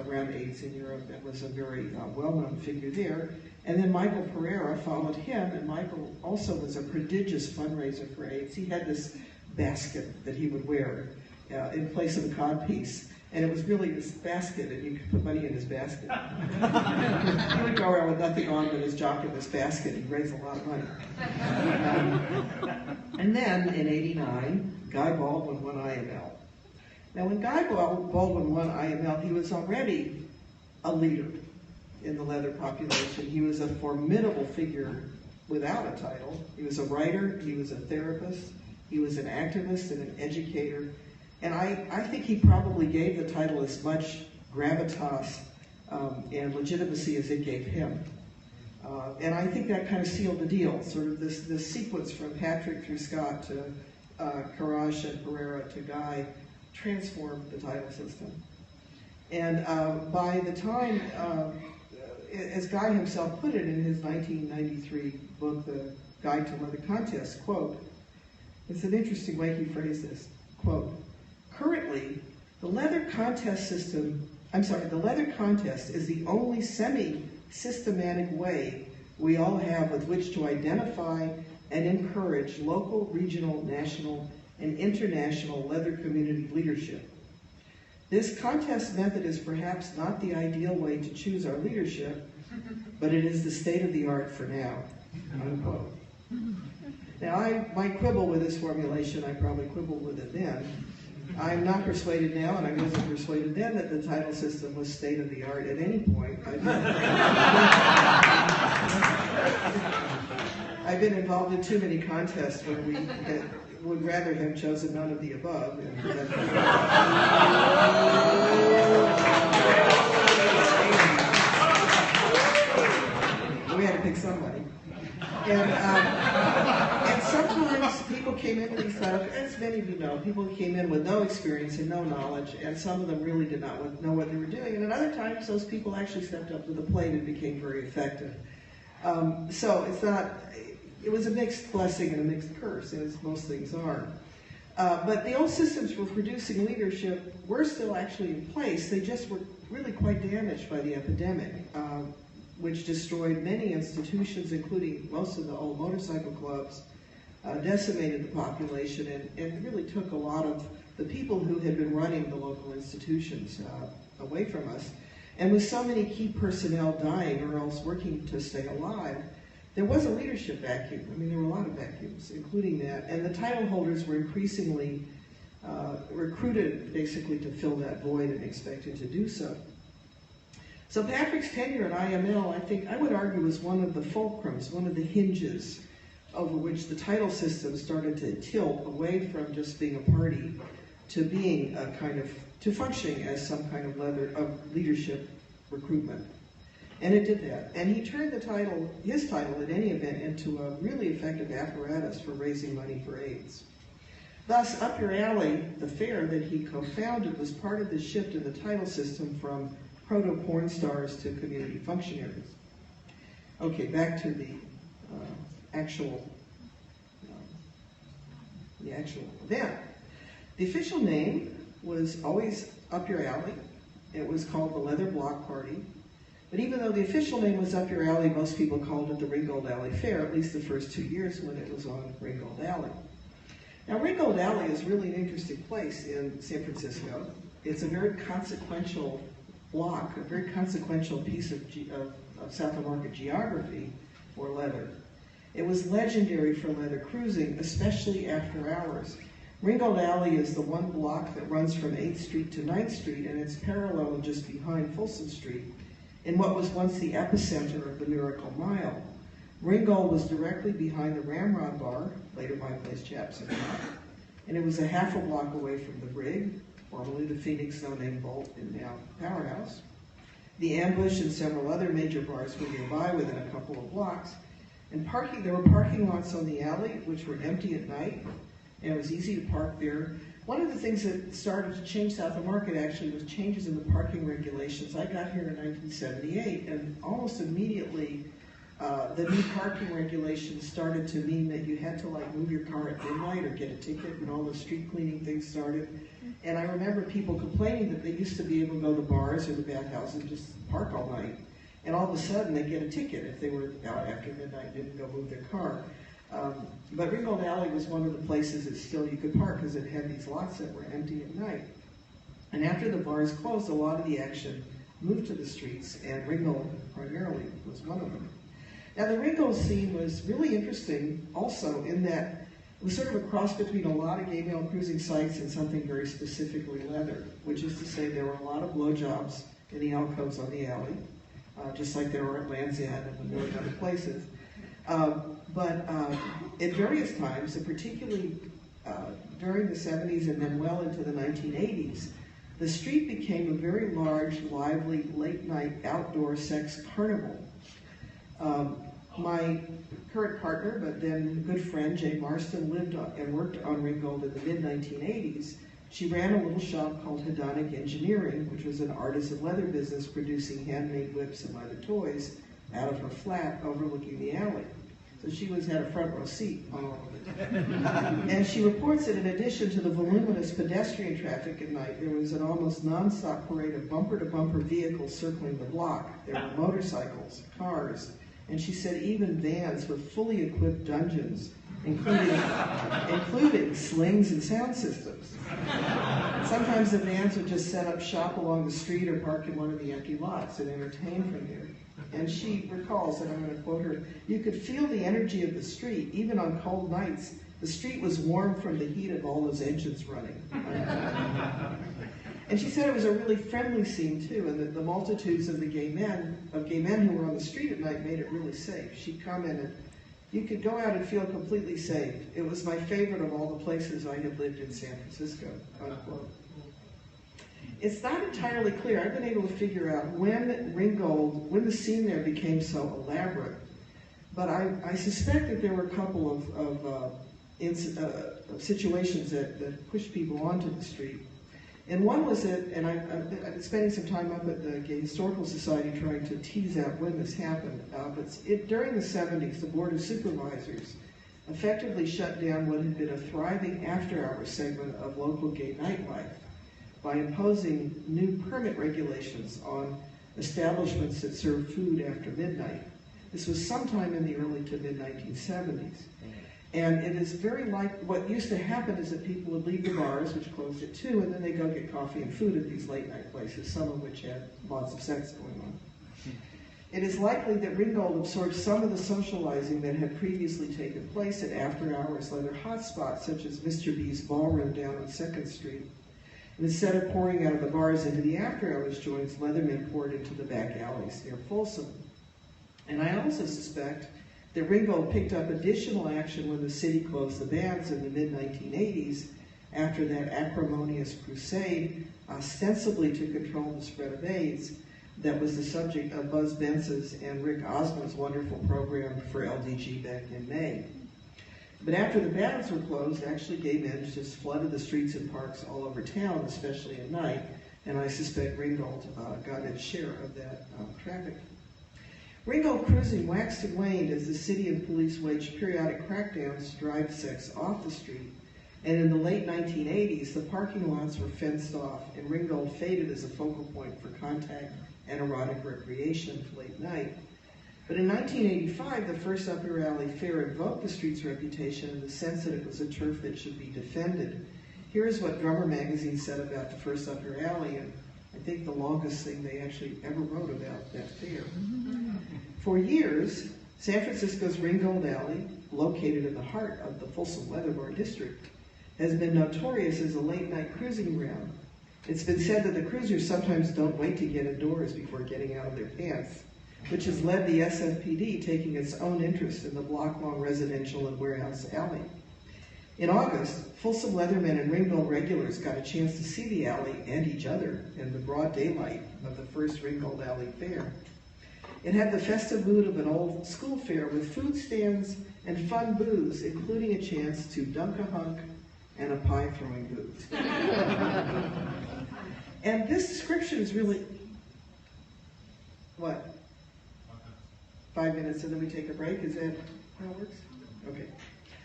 around AIDS in Europe and was a very well-known figure there. And then Michael Pereira followed him, and Michael also was a prodigious fundraiser for AIDS. He had this basket that he would wear in place of a codpiece. And it was really this basket, and you could put money in his basket. He would go around with nothing on but his jock in this basket. He'd raise a lot of money. And then, in '89, Guy Baldwin won IML. Now, when Guy Baldwin won IML, he was already a leader in the leather population. He was a formidable figure without a title. He was a writer, he was a therapist, he was an activist and an educator. And I think he probably gave the title as much gravitas and legitimacy as it gave him. And I think that kind of sealed the deal, sort of this sequence from Patrick through Scott to Karash and Pereira to Guy transformed the title system. And by the time, as Guy himself put it in his 1993 book, The Guide to Leather Contest, quote, it's an interesting way he phrased this, quote, currently, the leather contest is the only semi-systematic way we all have with which to identify and encourage local, regional, national, and international leather community leadership. This contest method is perhaps not the ideal way to choose our leadership, but it is the state of the art for now, unquote. Now, I might quibble with this formulation. I probably quibbled with it then. I'm not persuaded now, and I wasn't persuaded then, that the title system was state of the art at any point. I've been involved in too many contests where we would rather have chosen none of the above. We had to pick somebody. And sometimes people came in with these titles, as many of you know, people came in with no experience and no knowledge, and some of them really did not know what they were doing. And at other times, those people actually stepped up to the plate and became very effective. So it was a mixed blessing and a mixed curse, as most things are. But the old systems for producing leadership were still actually in place. They just were really quite damaged by the epidemic, which destroyed many institutions, including most of the old motorcycle clubs, decimated the population, and really took a lot of the people who had been running the local institutions away from us. And with so many key personnel dying or else working to stay alive, there was a leadership vacuum. I mean, there were a lot of vacuums, including that. And the title holders were increasingly recruited, basically, to fill that void and expected to do so. So Patrick's tenure at IML, I would argue, was one of the fulcrums, one of the hinges over which the title system started to tilt away from just being a party to being a kind of, to functioning as some kind of leadership recruitment. And it did that. And he turned his title at any event, into a really effective apparatus for raising money for AIDS. Thus, Up Your Alley, the fair that he co-founded, was part of the shift in the title system from proto-porn stars to community functionaries. Okay, back to the actual event. The official name was always Up Your Alley. It was called the Leather Block Party. But even though the official name was Up Your Alley, most people called it the Ringgold Alley Fair, at least the first 2 years when it was on Ringgold Alley. Now, Ringgold Alley is really an interesting place in San Francisco. It's a very consequential block, a very consequential piece of South of Market geography for leather. It was legendary for leather cruising, especially after hours. Ringgold Alley is the one block that runs from 8th Street to 9th Street, and it's parallel just behind Folsom Street, in what was once the epicenter of the Miracle Mile. Ringgold was directly behind the Ramrod Bar, later My Place Chaps and Rock, and it was a half a block away from the Brig, formerly the Phoenix, now named Bolt and now Powerhouse. The Ambush and several other major bars were nearby within a couple of blocks. And there were parking lots on the alley, which were empty at night, and it was easy to park there. One of the things that started to change South of Market actually was changes in the parking regulations. I got here in 1978, and almost immediately the new parking regulations started to mean that you had to move your car at midnight or get a ticket, and all the street cleaning things started. And I remember people complaining that they used to be able to go to bars or the bathhouse and just park all night. And all of a sudden they get a ticket if they were out after midnight and didn't go move their car. But Ringgold Alley was one of the places that still you could park because it had these lots that were empty at night. And after the bars closed, a lot of the action moved to the streets, and Ringgold primarily was one of them. Now, the Ringgold scene was really interesting also in that it was sort of a cross between a lot of gay male cruising sites and something very specifically leather, which is to say there were a lot of blowjobs in the alcoves on the alley, just like there were at Land's End and a million other places. But at various times, and particularly during the 70s and then well into the 1980s, the street became a very large, lively, late-night outdoor sex carnival. My current partner, but then good friend, Jay Marston, lived and worked on Ringgold in the mid-1980s. She ran a little shop called Hedonic Engineering, which was an artisan leather business producing handmade whips and leather toys out of her flat overlooking the alley. So she had a front row seat on all of it. And she reports that in addition to the voluminous pedestrian traffic at night, there was an almost nonstop parade of bumper-to-bumper vehicles circling the block. There were motorcycles, cars, and she said even vans with fully equipped dungeons, including slings and sound systems. Sometimes the vans would just set up shop along the street or park in one of the empty lots and entertain from there. And she recalls, and I'm going to quote her, "You could feel the energy of the street. Even on cold nights, the street was warm from the heat of all those engines running." And she said it was a really friendly scene too, and that the multitudes of gay men who were on the street at night made it really safe. She commented, "You could go out and feel completely safe. It was my favorite of all the places I had lived in San Francisco," unquote. It's not entirely clear. I've been able to figure out when the scene there became so elaborate, but I suspect that there were a couple of situations that pushed people onto the street. And one was and I've been spending some time up at the Gay Historical Society trying to tease out when this happened. But during the 70s, the Board of Supervisors effectively shut down what had been a thriving after-hours segment of local gay nightlife by imposing new permit regulations on establishments that serve food after midnight. This was sometime in the early to mid-1970s. And it is very what used to happen is that people would leave the bars, which closed at 2, and then they go get coffee and food at these late night places, some of which had lots of sex going on. It is likely that Ringgold absorbed some of the socializing that had previously taken place at after-hours leather hotspots, such as Mr. B's Ballroom down on 2nd Street. And instead of pouring out of the bars into the after-hours joints, Leathermen poured into the back alleys near Folsom. And I also suspect that Ringgold picked up additional action when the city closed the bands in the mid-1980s after that acrimonious crusade, ostensibly to control the spread of AIDS, that was the subject of Buzz Benz's and Rick Osmond's wonderful program for LDG back in May. But after the bands were closed, actually gay men just flooded the streets and parks all over town, especially at night, and I suspect Ringgold got its share of that traffic. Ringgold cruising waxed and waned as the city and police waged periodic crackdowns to drive sex off the street. And in the late 1980s, the parking lots were fenced off, and Ringgold faded as a focal point for contact and erotic recreation late night. But in 1985, the first Upper Alley Fair invoked the street's reputation in the sense that it was a turf that should be defended. Here is what Drummer magazine said about the first Upper Alley, and I think the longest thing they actually ever wrote about that fair. For years, San Francisco's Ringgold Alley, located in the heart of the Folsom Leathermen district, has been notorious as a late-night cruising ground. It's been said that the cruisers sometimes don't wait to get indoors before getting out of their pants, which has led the SFPD taking its own interest in the block-long residential and warehouse alley. In August, Folsom Leathermen and Ringgold regulars got a chance to see the alley and each other in the broad daylight of the first Ringgold Alley Fair. It had the festive mood of an old school fair with food stands and fun booths, including a chance to dunk a hunk and a pie-throwing booth. And this description is really, what? 5 minutes and then we take a break? Is that how it works? Okay.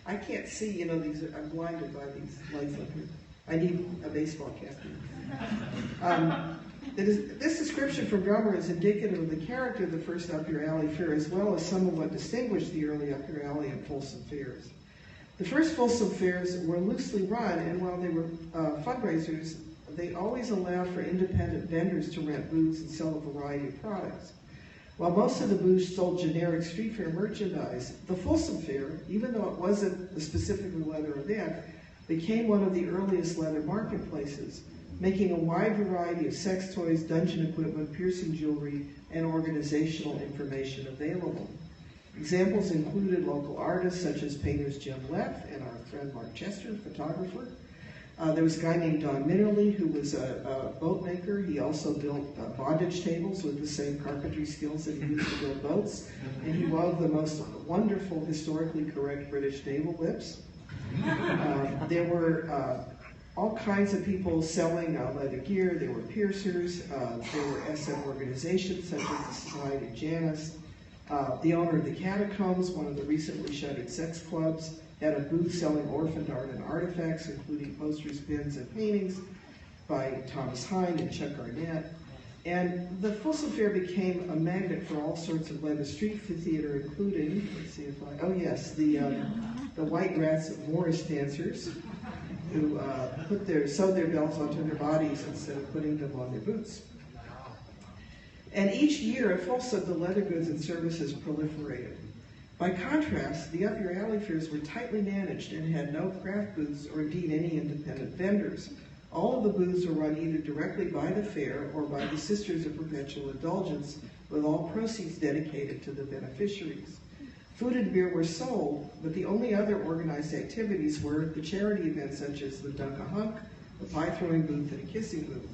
I can't see, you know, I'm blinded by these lights up here. I need a baseball cap. This description from Drummer is indicative of the character of the first Upper Alley Fair, as well as some of what distinguished the early Upper Alley and Folsom fairs. The first Folsom fairs were loosely run, and while they were fundraisers, they always allowed for independent vendors to rent booths and sell a variety of products. While most of the booths sold generic street fair merchandise, the Folsom Fair, even though it wasn't a specifically leather event, became one of the earliest leather marketplaces, making a wide variety of sex toys, dungeon equipment, piercing jewelry, and organizational information available. Examples included local artists such as painters Jim Leff and our friend Mark Chester, photographer. There was a guy named Don Minnerly who was a boat maker. He also built bondage tables with the same carpentry skills that he used to build boats. And he wove the most wonderful, historically correct British naval whips. There were all kinds of people selling leather gear. There were piercers. There were SM organizations such as the Society of Janus. The owner of the Catacombs, one of the recently shuttered sex clubs, had a booth selling orphaned art and artifacts, including posters, pins, and paintings by Thomas Hine and Chuck Arnett. And the Folsom Fair became a magnet for all sorts of leather street theater, including, let's see if I, oh yes, the White Rats of Morris dancers, who sewed their belts onto their bodies instead of putting them on their boots. And each year at Folsom, the leather goods and services proliferated. By contrast, the Upper Alley fairs were tightly managed and had no craft booths or indeed any independent vendors. All of the booths were run either directly by the fair or by the Sisters of Perpetual Indulgence, with all proceeds dedicated to the beneficiaries. Food and beer were sold, but the only other organized activities were the charity events such as the Dunk-a-Hunk, the pie-throwing booth, and a kissing booth.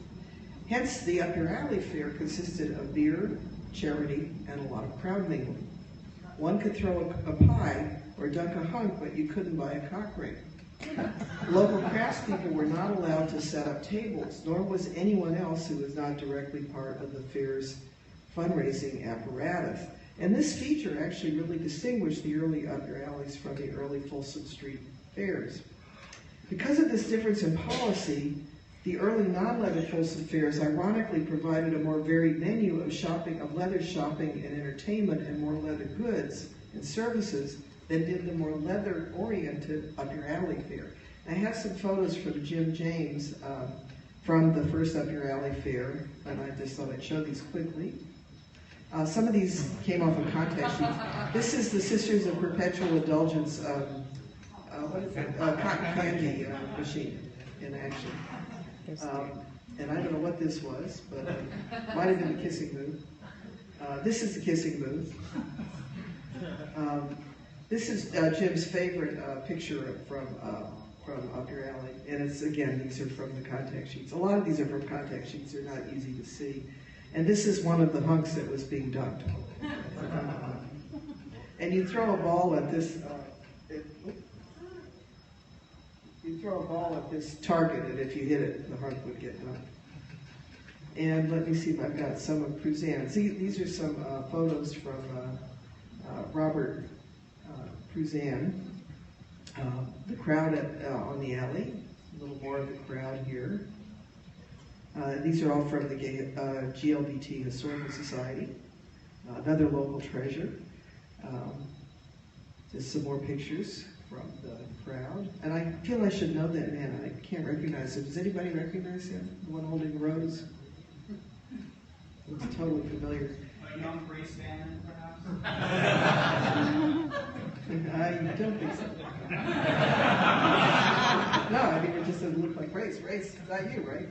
Hence, the Upper Alley Fair consisted of beer, charity, and a lot of crowd mingling. One could throw a pie or dunk a hunk, but you couldn't buy a cock ring. Local craftspeople were not allowed to set up tables, nor was anyone else who was not directly part of the fair's fundraising apparatus. And this feature actually really distinguished the early Upper Alleys from the early Folsom Street fairs. Because of this difference in policy, the early non-leather Folsom fairs ironically provided a more varied menu of leather shopping and entertainment and more leather goods and services than did the more leather-oriented Upper Alley Fair. I have some photos from Jim James from the first Upper Alley Fair, and I just thought I'd show these quickly. Some of these came off of contact sheets. This is the Sisters of Perpetual Indulgence cotton candy machine in action. And I don't know what this was, but it might have been the kissing booth. This is the kissing booth. This is Jim's favorite picture from Upper Alley, and it's, again, these are from the contact sheets. A lot of these are from contact sheets. They're not easy to see. And this is one of the hunks that was being dunked. And you throw a ball at this. You throw a ball at this target, and if you hit it, the hunk would get dunked. And let me see if I've got some of Pruzan. See, these are some photos from Robert Pruzan. The crowd on the alley, a little more of the crowd here. These are all from the GLBT Historical Society. Another local treasure. Just some more pictures from the crowd. And I feel I should know that man. I can't recognize him. Does anybody recognize him? The one holding the rose? Looks totally familiar. A young Grace fan, perhaps? I don't think so. No, I mean, it just doesn't look like Grace. Grace, is that you, right?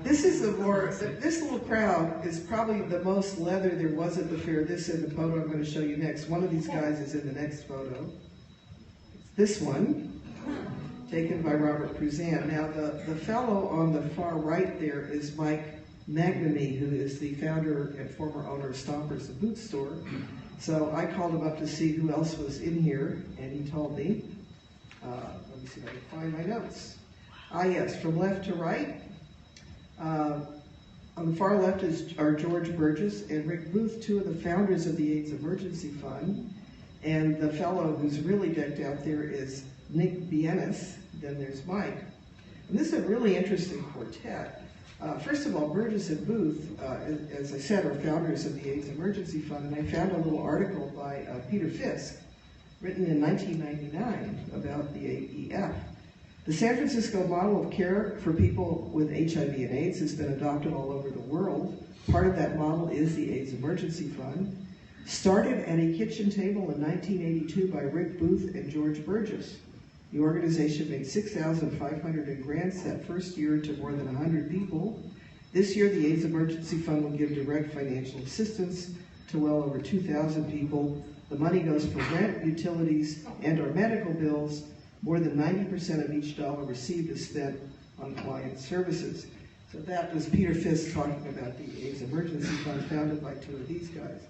This little crowd is probably the most leather there was at the fair. This in the photo I'm going to show you next. One of these guys is in the next photo. It's this one, taken by Robert Pruzan. Now, the fellow on the far right there is Mike McNamee, who is the founder and former owner of Stompers, the boot store. So I called him up to see who else was in here, and he told me. Let me see if I can find my notes. Yes, from left to right. On the far left are George Burgess and Rick Booth, two of the founders of the AIDS Emergency Fund. And the fellow who's really decked out there is Nick Bienes. Then there's Mike. And this is a really interesting quartet. First of all, Burgess and Booth, as I said, are founders of the AIDS Emergency Fund. And I found a little article by Peter Fisk, written in 1999 about the AEF. The San Francisco model of care for people with HIV and AIDS has been adopted all over the world. Part of that model is the AIDS Emergency Fund. Started at a kitchen table in 1982 by Rick Booth and George Burgess. The organization made $6,500 in grants that first year to more than 100 people. This year, the AIDS Emergency Fund will give direct financial assistance to well over 2,000 people. The money goes for rent, utilities, and our medical bills. More than 90% of each dollar received is spent on client services. So that was Peter Fisk talking about the AIDS Emergency Fund founded by two of these guys.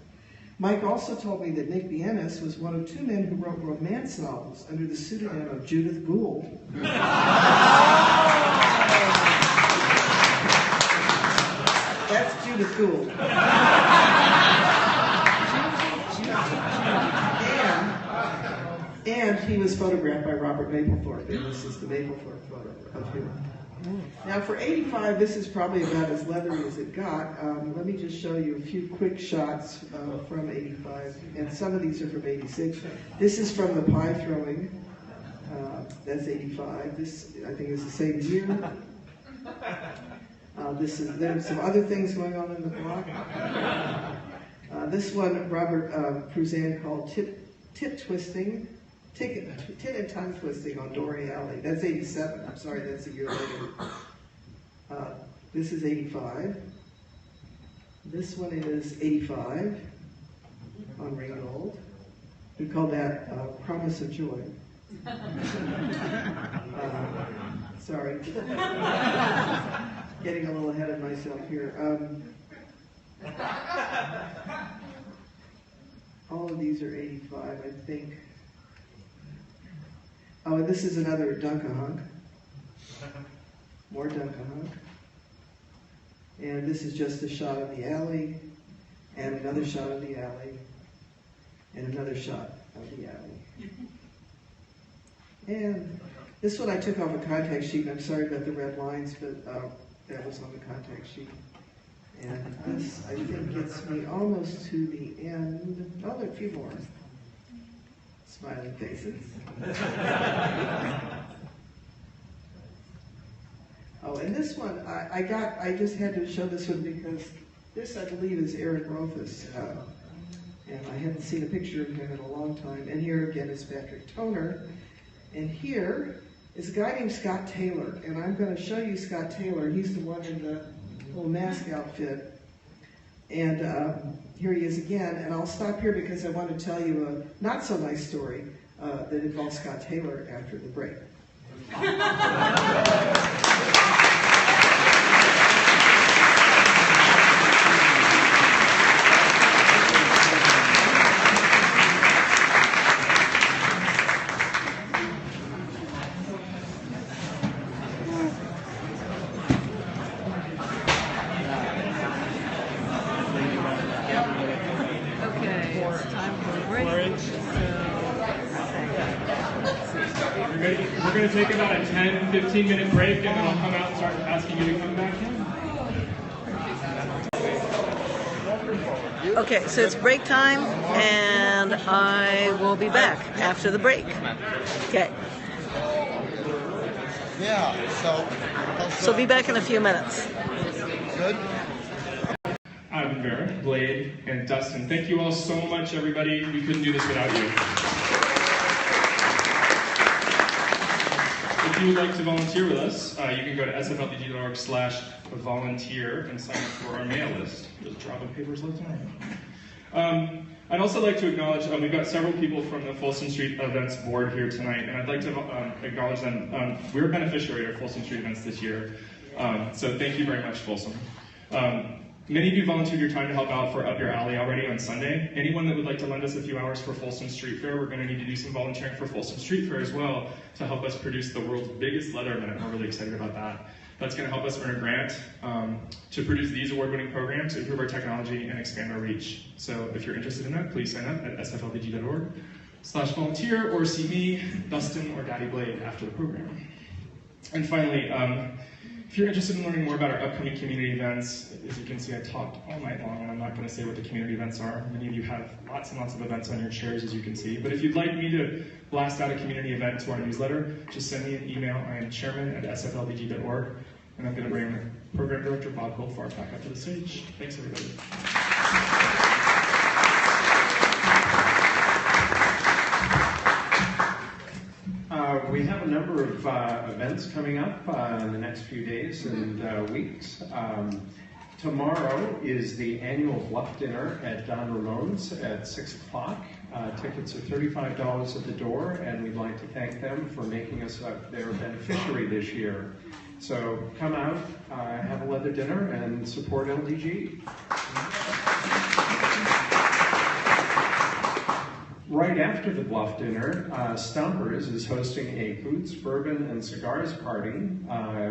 Mike also told me that Nick Bienes was one of two men who wrote romance novels under the pseudonym of Judith Gould. That's Judith Gould. And he was photographed by Robert Mapplethorpe, and this is the Mapplethorpe photo of him. Now for 85, this is probably about as leathery as it got. Let me just show you a few quick shots from 85, and some of these are from 86. This is from the pie throwing. That's 85. This, I think, is the same year. There's some other things going on in the block. This one, Robert Pruzan called tit twisting. Tit and tongue twisting on Dory Alley. That's 87. I'm sorry, that's a year later. This is 85. This one is 85 on Ringgold. We call that Promise of Joy. Sorry. Getting a little ahead of myself here. All of these are 85, I think. Oh, and this is another Dunk-a-Hunk. More Dunk-a-Hunk. And this is just a shot of the alley, and another shot of the alley, and another shot of the alley. And this one I took off a contact sheet. I'm sorry about the red lines, but that was on the contact sheet. And this, I think, gets me almost to the end. Oh, there are a few more. Smiling faces. Oh, and this one, I just had to show this one because this, I believe, is Aaron Rothus. And I hadn't seen a picture of him in a long time. And here again is Patrick Toner. And here is a guy named Scott Taylor. And I'm going to show you Scott Taylor. He's the one in the little mask outfit. And here he is again. And I'll stop here because I want to tell you a not so nice story that involves Scott Taylor after the break. Okay, it's time for a break. You're We're going to take about a 10, 15-minute break, and then I'll come out and start asking you to come back in. Okay, so it's break time, and I will be back after the break. Okay. Yeah, So be back in a few minutes. good. I'm Vera, Blade, and Dustin. Thank you all so much, everybody. We couldn't do this without you. If you would like to volunteer with us, you can go to sfldg.org/volunteer and sign up for our mail list. Just dropping papers left and right. I'd also like to acknowledge, we've got several people from the Folsom Street Events Board here tonight, and I'd like to acknowledge them. We're a beneficiary of Folsom Street Events this year, so thank you very much, Folsom. Many of you volunteered your time to help out for Up Your Alley already on Sunday. Anyone that would like to lend us a few hours for Folsom Street Fair, we're going to need to do some volunteering for Folsom Street Fair as well to help us produce the world's biggest Leathermen, and we're really excited about that. That's going to help us earn a grant to produce these award-winning programs, improve our technology, and expand our reach. So if you're interested in that, please sign up at sfldg.org/volunteer or see me, Dustin, or Daddy Blade after the program. And finally, if you're interested in learning more about our upcoming community events, as you can see, I talked all night long, and I'm not going to say what the community events are. Many of you have lots and lots of events on your chairs, as you can see. But if you'd like me to blast out a community event to our newsletter, just send me an email. I am chairman@sfldg.org, and I'm going to bring Program Director Bob Goldfarb back up to the stage. Thanks, everybody. We have a number of events coming up in the next few days and weeks. Tomorrow is the annual Bluff Dinner at Don Ramone's at 6 o'clock. Tickets are $35 at the door, and we'd like to thank them for making us their beneficiary this year. So come out, have a leather dinner, and support LDG. Right after the Bluff Dinner, Stompers is hosting a boots, bourbon, and cigars party,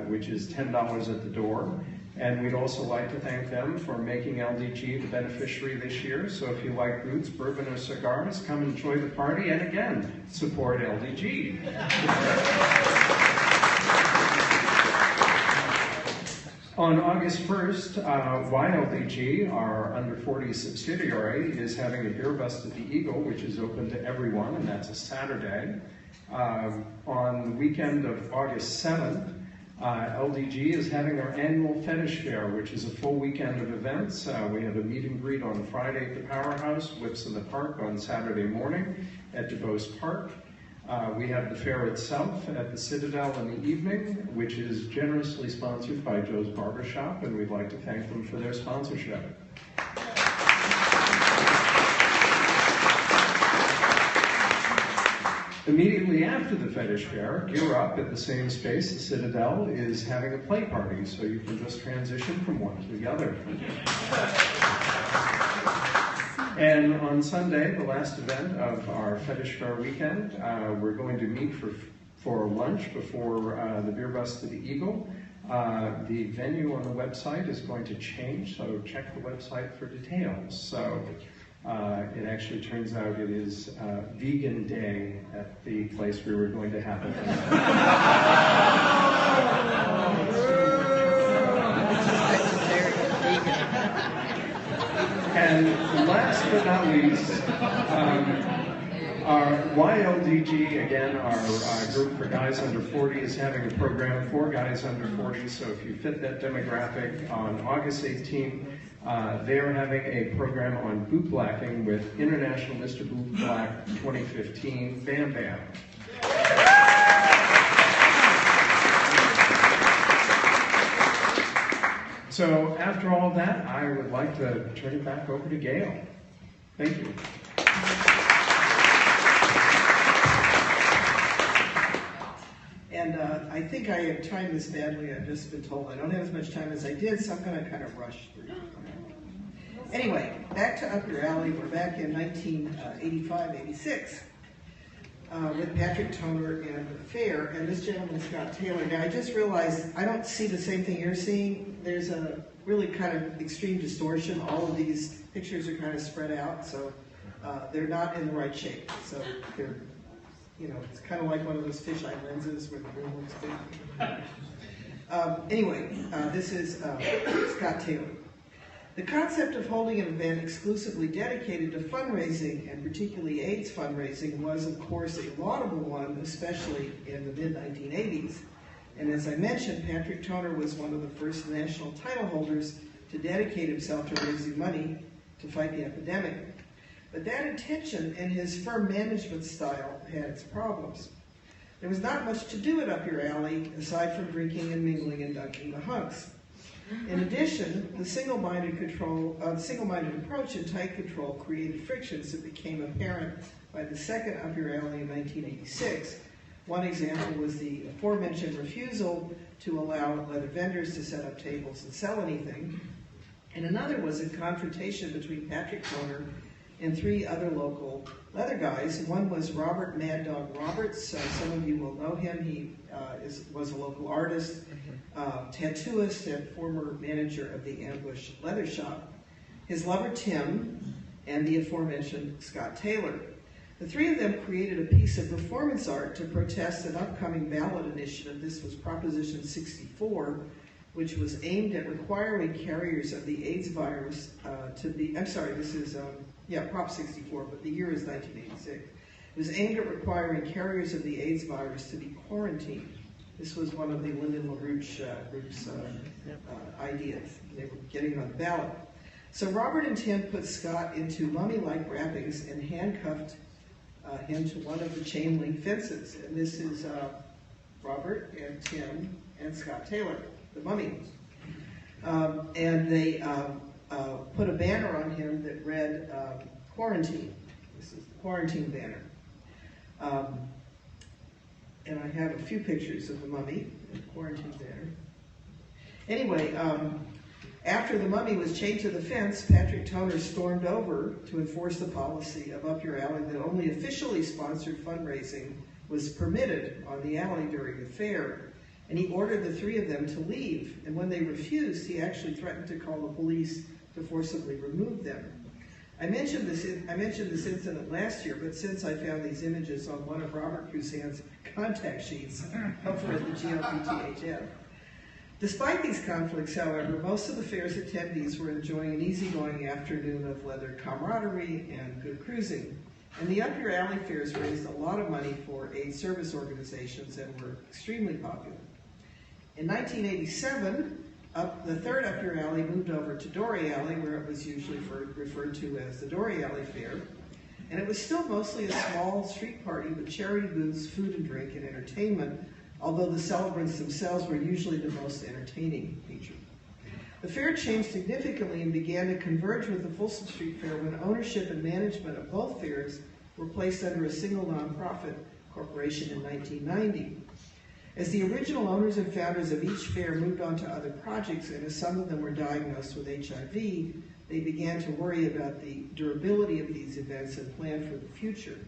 which is $10 at the door. And we'd also like to thank them for making LDG the beneficiary this year. So if you like boots, bourbon, or cigars, come enjoy the party, and again, support LDG. On August 1st, YLDG, our under 40 subsidiary, is having a beer bust at the Eagle, which is open to everyone, and that's a Saturday. On the weekend of August 7th, LDG is having our annual Fetish Fair, which is a full weekend of events. We have a meet and greet on Friday at the Powerhouse, Whips in the Park on Saturday morning at DuBose Park. We have the fair itself at the Citadel in the evening, which is generously sponsored by Joe's Barbershop, and we'd like to thank them for their sponsorship. Immediately after the Fetish Fair, Gear Up at the same space, the Citadel, is having a play party, so you can just transition from one to the other. And on Sunday, the last event of our Fetish Fair weekend, we're going to meet for lunch before the beer bust to the Eagle. The venue on the website is going to change, so check the website for details. So it actually turns out it is Vegan Day at the place we were going to have it. And last but not least, our YLDG, again, our group for guys under 40, is having a program for guys under 40. So if you fit that demographic, on August 18th, they're having a program on bootblacking with International Mr. Bootblack 2015, Bam Bam. So after all of that, I would like to turn it back over to Gayle. Thank you. And I think I have timed this badly. I've just been told I don't have as much time as I did, so I'm going to kind of rush through. Anyway, back to Up Your Alley. We're back in 1985-86 with Patrick Toner and the fair, and this gentleman, Scott Taylor. Now, I just realized I don't see the same thing you're seeing. There's a really kind of extreme distortion. All of these pictures are kind of spread out, so they're not in the right shape. So they're you know, it's kind of like one of those fisheye lenses where the room looks big. Anyway, this is Scott Taylor. The concept of holding an event exclusively dedicated to fundraising, and particularly AIDS fundraising, was of course a laudable one, especially in the mid-1980s. And as I mentioned, Patrick Toner was one of the first national title holders to dedicate himself to raising money to fight the epidemic. But that intention and his firm management style had its problems. There was not much to do at Up Your Alley aside from drinking and mingling and dunking the hunks. In addition, the single-minded approach and tight control created frictions that became apparent by the second Up Your Alley in 1986. One example was the aforementioned refusal to allow leather vendors to set up tables and sell anything. And another was a confrontation between Patrick Toner and three other local leather guys. One was Robert Mad Dog Roberts. Some of you will know him. He was a local artist, tattooist, and former manager of the Ambush Leather Shop. His lover Tim, and the aforementioned Scott Taylor. The three of them created a piece of performance art to protest an upcoming ballot initiative. This was Proposition 64, which was aimed at requiring carriers of the AIDS virus to be, I'm sorry, this is, Prop 64, but the year is 1986. It was aimed at requiring carriers of the AIDS virus to be quarantined. This was one of the Lyndon LaRouche group's ideas. They were getting it on the ballot. So Robert and Tim put Scott into mummy-like wrappings and handcuffed him to one of the chain link fences. And this is Robert and Tim and Scott Taylor, the mummy. And they put a banner on him that read quarantine. This is the quarantine banner. And I have a few pictures of the mummy and the quarantine banner. Anyway, after the mummy was chained to the fence, Patrick Toner stormed over to enforce the policy of Up Your Alley that only officially sponsored fundraising was permitted on the alley during the fair. And he ordered the three of them to leave. And when they refused, he actually threatened to call the police to forcibly remove them. I mentioned this incident last year, but since I found these images on one of Robert Cruzan's contact sheets over at the GLPTHF. Despite these conflicts, however, most of the fair's attendees were enjoying an easygoing afternoon of leather camaraderie and good cruising. And the Up Your Alley fairs raised a lot of money for AIDS service organizations and were extremely popular. In 1987, the third Up Your Alley moved over to Dory Alley, where it was usually referred to as the Dory Alley Fair. And it was still mostly a small street party with charity booths, food and drink, and entertainment, although the celebrants themselves were usually the most entertaining feature. The fair changed significantly and began to converge with the Folsom Street Fair when ownership and management of both fairs were placed under a single nonprofit corporation in 1990. As the original owners and founders of each fair moved on to other projects, and as some of them were diagnosed with HIV, they began to worry about the durability of these events and plan for the future.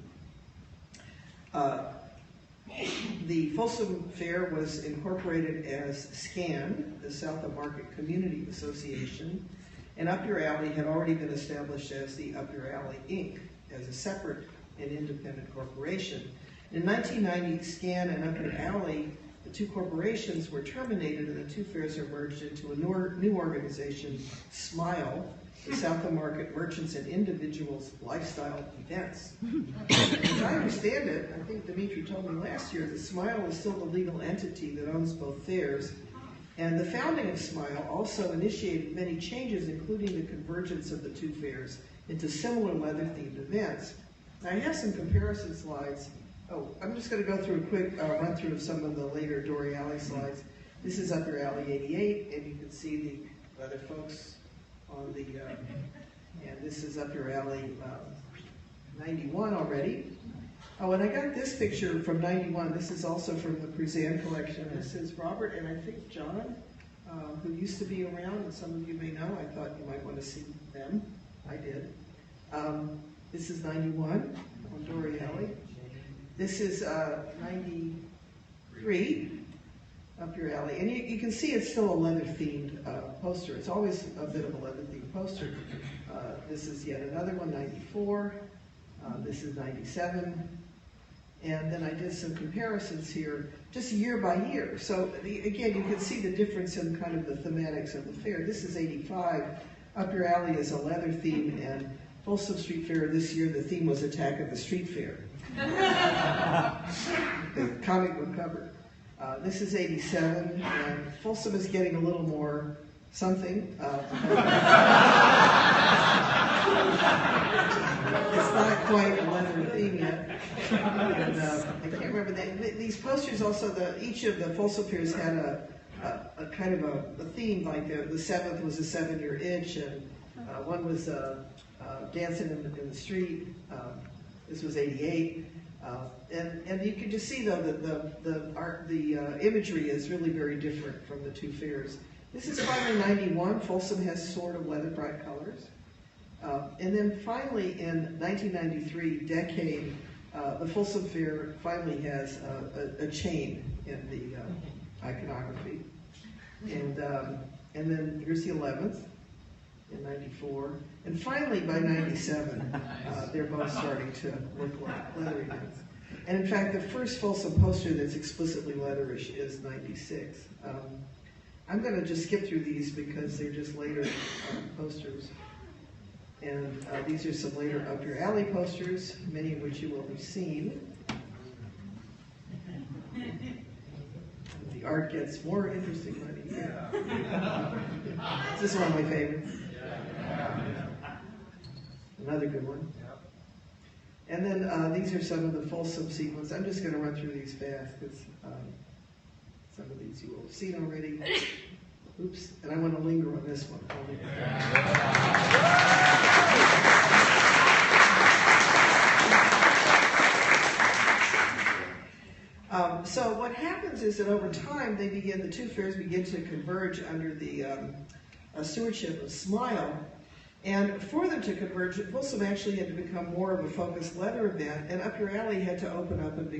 The Folsom Fair was incorporated as SCAN, the South of Market Community Association, and Up Your Alley had already been established as the Up Your Alley, Inc., as a separate and independent corporation. In 1990, SCAN and Up Your Alley, the two corporations were terminated and the two fairs are merged into a new organization, SMILE, the South of Market Merchants and Individuals Lifestyle Events. As I understand it, I think Dimitri told me last year that SMILE is still the legal entity that owns both fairs, and the founding of SMILE also initiated many changes, including the convergence of the two fairs into similar leather-themed events. Now, I have some comparison slides. Oh, I'm just going to go through a quick run-through of some of the later Dory Alley slides. This is Up Your Alley 88, and you can see the leather folks on the, and this is Up Your Alley 91 already. Oh, and I got this picture from 91. This is also from the Cruzan collection. This is Robert and I think John, who used to be around, and some of you may know. I thought you might want to see them. I did. This is 91 on Dory Alley. This is 93. Up Your Alley. And you can see it's still a leather-themed poster. It's always a bit of a leather-themed poster. This is yet another one, 94. This is 97. And then I did some comparisons here, just year by year. So again, you can see the difference in kind of the thematics of the fair. This is 85. Up Your Alley is a leather theme, and Folsom Street Fair this year, the theme was Attack of the Street Fair. The comic book cover. This is 87, and Folsom is getting a little more something. It's not quite a leather theme yet. And, I can't remember these posters. Also, each of the Folsom fairs had a kind of a theme. Like the 7th was a 7-year itch, and one was dancing in the street. This was 88. And you can just see though that the imagery is really very different from the two fairs. This is finally 91. Folsom has sort of leather bright colors. And then finally in 1993, Decade, the Folsom Fair finally has a chain in the iconography. And then here's the 11th in 94. And finally by 97, they're both starting to look like leather events. And in fact, the first Folsom poster that's explicitly leatherish is 96. I'm going to just skip through these because they're just later posters. And these are some later Up Your Alley posters, many of which you will have seen. The art gets more interesting by the year. This is one of my favorites. Another good one. And then these are some of the Folsom sequence. I'm just going to run through these fast because some of these you will have seen already. Oops, and I want to linger on this one. So what happens is that over time, the two fairs begin to converge under the stewardship of Smile. And for them to converge, Folsom actually had to become more of a focused leather event, and Up Your Alley had to open up and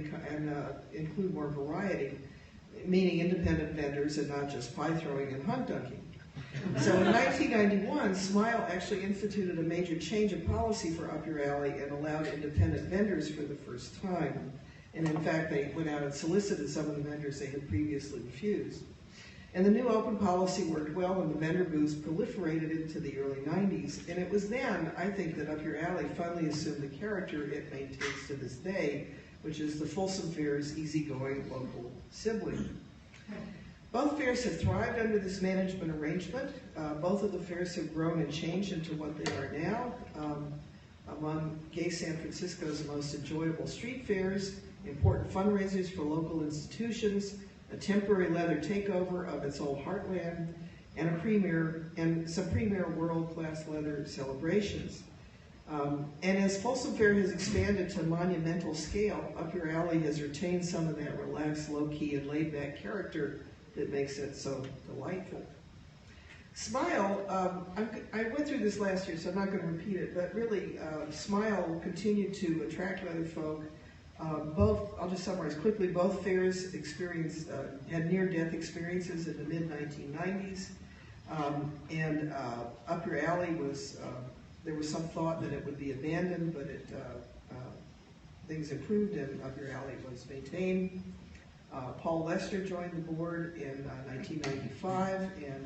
include more variety, meaning independent vendors and not just pie throwing and hunt dunking. So in 1991, Smile actually instituted a major change of policy for Up Your Alley and allowed independent vendors for the first time. And in fact, they went out and solicited some of the vendors they had previously refused. And the new open policy worked well, and the vendor booths proliferated into the early 90s. And it was then, I think, that Up Your Alley finally assumed the character it maintains to this day, which is the Folsom Fair's easygoing local sibling. Both fairs have thrived under this management arrangement. Both of the fairs have grown and changed into what they are now. Among Gay San Francisco's most enjoyable street fairs, important fundraisers for local institutions, a temporary leather takeover of its old heartland, and some premier world-class leather celebrations. And as Folsom Fair has expanded to monumental scale, Up Your Alley has retained some of that relaxed, low-key, and laid-back character that makes it so delightful. Smile, I went through this last year, so I'm not going to repeat it, but really, Smile continued to attract leather folk. I'll just summarize quickly, both fairs had near-death experiences in the mid-1990s, and Up Your Alley there was some thought that it would be abandoned, but things improved and Up Your Alley was maintained. Paul Lester joined the board in 1995, and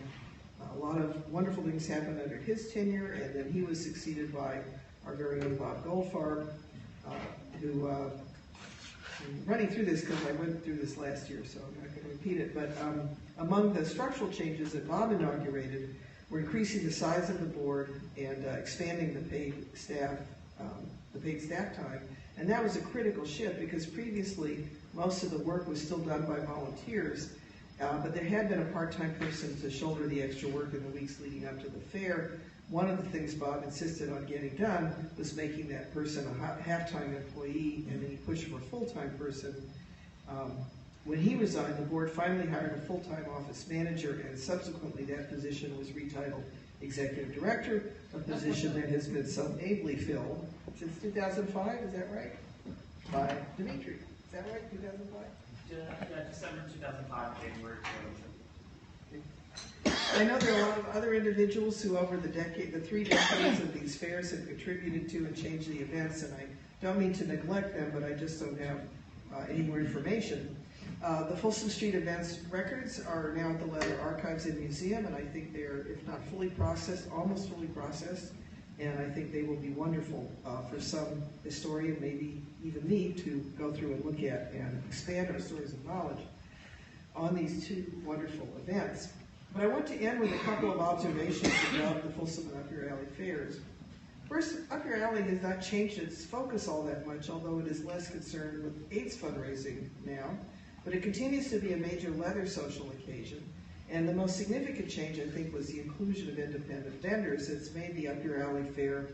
a lot of wonderful things happened under his tenure, and then he was succeeded by our very own Bob Goldfarb, who I'm running through this because I went through this last year, so I'm not going to repeat it, but among the structural changes that Bob inaugurated were increasing the size of the board and expanding the paid staff time. And that was a critical shift because previously most of the work was still done by volunteers, but there had been a part-time person to shoulder the extra work in the weeks leading up to the fair. One of the things Bob insisted on getting done was making that person a half-time employee, and then he pushed for a full-time person. When he resigned, the board finally hired a full-time office manager, and subsequently that position was retitled Executive Director, a position that has been so ably filled since 2005, is that right? By Dimitri, is that right, 2005? December 2005, January 2000. I know there are a lot of other individuals who over the 3 decades of these fairs have contributed to and changed the events, and I don't mean to neglect them, but I just don't have any more information. The Folsom Street events records are now at the Leather Archives and Museum, and I think they're, if not fully processed, almost fully processed, and I think they will be wonderful for some historian, maybe even me, to go through and look at and expand our stories of knowledge on these two wonderful events. But I want to end with a couple of observations about the Folsom and Up Your Alley fairs. First, Up Your Alley has not changed its focus all that much, although it is less concerned with AIDS fundraising now. But it continues to be a major leather social occasion. And the most significant change, I think, was the inclusion of independent vendors. It's made the Up Your Alley fair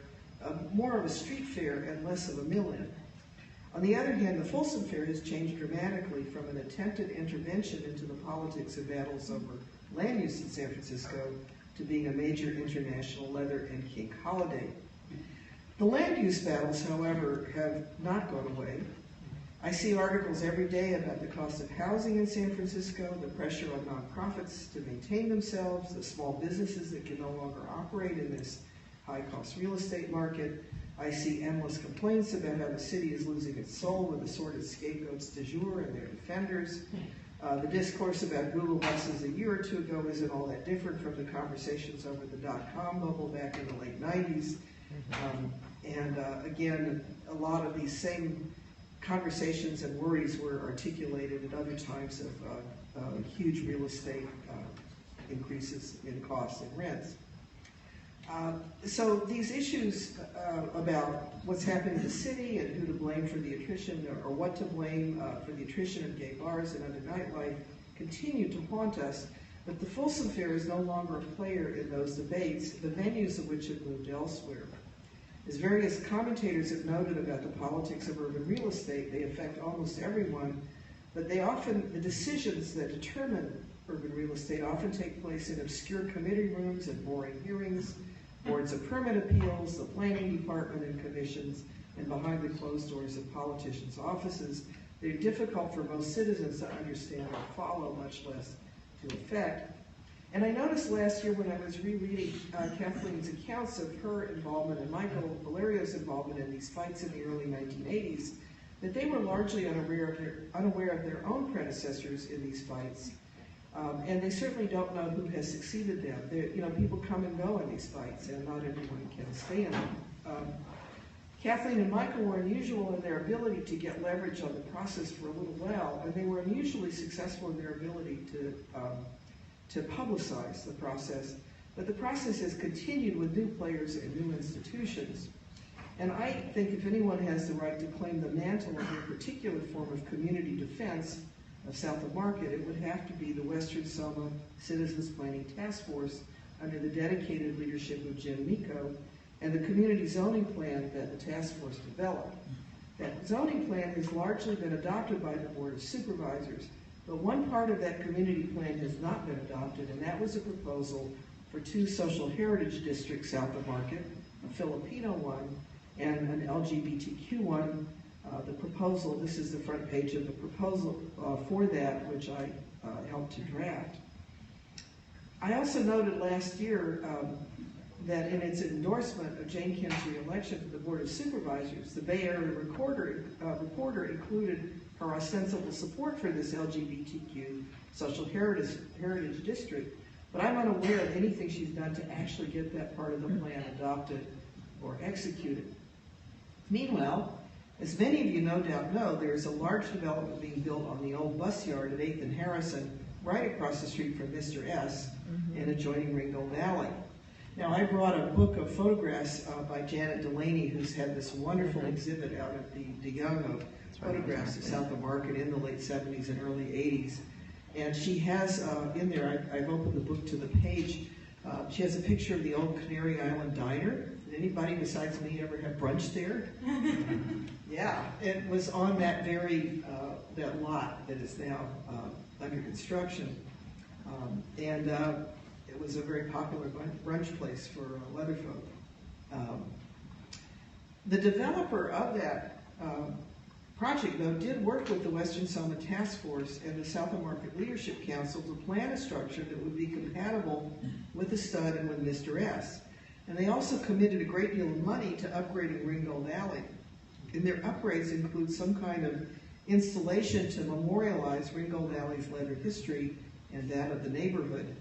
more of a street fair and less of a mill-in. On the other hand, the Folsom Fair has changed dramatically from an attempted intervention into the politics of battles over land use in San Francisco to being a major international leather and kink holiday. The land use battles, however, have not gone away. I see articles every day about the cost of housing in San Francisco, the pressure on nonprofits to maintain themselves, the small businesses that can no longer operate in this high-cost real estate market. I see endless complaints about how the city is losing its soul with assorted scapegoats du jour and their defenders. The discourse about Google buses a year or two ago isn't all that different from the conversations over the dot-com bubble back in the late 90s. Again, a lot of these same conversations and worries were articulated at other times of huge real estate increases in costs and rents. So these issues about what's happening in the city and who to blame for the attrition, or what to blame for the attrition of gay bars and other nightlife, continue to haunt us. But the Folsom Fair is no longer a player in those debates, the venues of which have moved elsewhere. As various commentators have noted about the politics of urban real estate, they affect almost everyone, but the decisions that determine urban real estate often take place in obscure committee rooms and boring hearings, boards of permit appeals, the planning department and commissions, and behind the closed doors of politicians' offices. They're difficult for most citizens to understand or follow, much less to affect. And I noticed last year when I was rereading Kathleen's accounts of her involvement and Michael Valerio's involvement in these fights in the early 1980s, that they were largely unaware of their own predecessors in these fights. And they certainly don't know who has succeeded them. People come and go in these fights, and not everyone can stay in them. Kathleen and Michael were unusual in their ability to get leverage on the process for a little while, and they were unusually successful in their ability to publicize the process. But the process has continued with new players and new institutions. And I think if anyone has the right to claim the mantle of their particular form of community defense of South of Market, it would have to be the Western Soma Citizens Planning Task Force under the dedicated leadership of Jim Miko, and the community zoning plan that the task force developed. That zoning plan has largely been adopted by the Board of Supervisors, but one part of that community plan has not been adopted, and that was a proposal for 2 social heritage districts south of Market, a Filipino one and an LGBTQ one. The proposal, this is the front page of the proposal for that, which I helped to draft. I also noted last year that in its endorsement of Jane Kim's re-election to the Board of Supervisors, the Bay Area reporter included her ostensible support for this LGBTQ social heritage district, but I'm unaware of anything she's done to actually get that part of the plan adopted or executed. Meanwhile, as many of you no doubt know, there's a large development being built on the old bus yard at 8th and Harrison, right across the street from Mr. S. and adjoining Ringgold Alley. Now, I brought a book of photographs by Janet Delaney, who's had this wonderful exhibit out at the DeYoung of photographs of South of Market in the late 70s and early 80s. And she has in there, I've opened the book to the page, she has a picture of the old Canary Island Diner. Did anybody besides me ever have brunch there? Yeah, it was on that very, that lot that is now under construction. It was a very popular brunch place for leather folk. The developer of that project, though, did work with the Western Soma Task Force and the South of Market Leadership Council to plan a structure that would be compatible with the stud and with Mr. S. And they also committed a great deal of money to upgrading Ringgold Alley. And their upgrades include some kind of installation to memorialize Ringgold Alley's leather history and that of the neighborhood.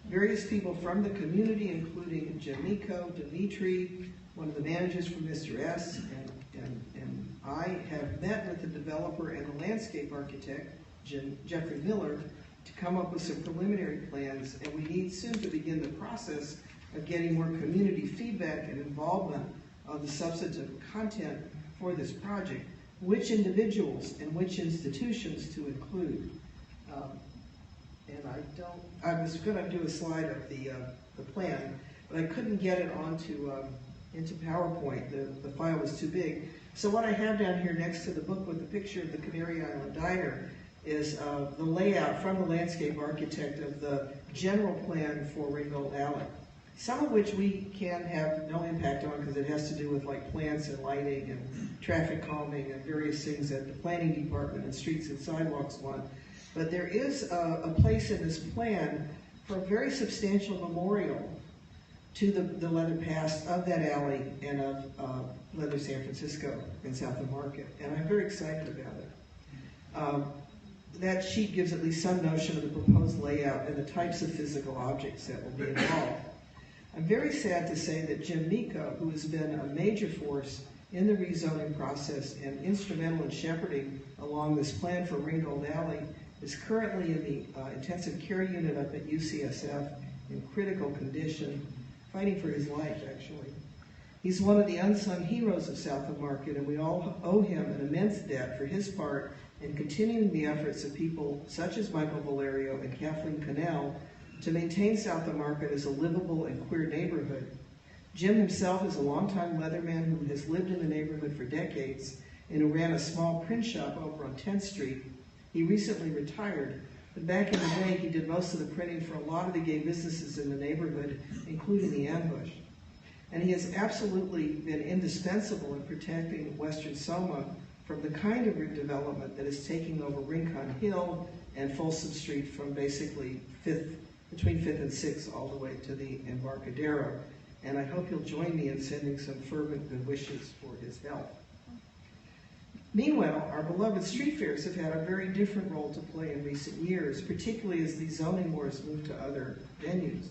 Various people from the community, including Jim Miko, Dimitri, one of the managers from Mr. S, and I have met with the developer and the landscape architect, Jeffrey Miller, to come up with some preliminary plans, and we need soon to begin the process of getting more community feedback and involvement of the substantive content for this project, which individuals and which institutions to include. I was going to do a slide of the plan, but I couldn't get it into PowerPoint. The file was too big. So what I have down here next to the book with the picture of the Canary Island Diner is the layout from the landscape architect of the general plan for Ringgold Alley. Some of which we can have no impact on because it has to do with like plants and lighting and traffic calming and various things that the planning department and streets and sidewalks want. But there is a place in this plan for a very substantial memorial to the leather past of that alley and of Leather San Francisco in South of Market. And I'm very excited about it. That sheet gives at least some notion of the proposed layout and the types of physical objects that will be involved. I'm very sad to say that Jim Miko, who has been a major force in the rezoning process and instrumental in shepherding along this plan for Ringgold Alley, is currently in the intensive care unit up at UCSF in critical condition, fighting for his life, actually. He's one of the unsung heroes of South of Market, and we all owe him an immense debt for his part in continuing the efforts of people such as Michael Valerio and Kathleen Cannell to maintain South of Market as a livable and queer neighborhood. Jim himself is a longtime Leatherman who has lived in the neighborhood for decades and who ran a small print shop over on 10th Street. He recently retired, but back in the day he did most of the printing for a lot of the gay businesses in the neighborhood, including the Ambush. And he has absolutely been indispensable in protecting Western Soma from the kind of redevelopment that is taking over Rincon Hill and Folsom Street from basically between 5th and 6th all the way to the Embarcadero. And I hope you'll join me in sending some fervent good wishes for his health. Meanwhile, our beloved street fairs have had a very different role to play in recent years, particularly as the zoning wars moved to other venues.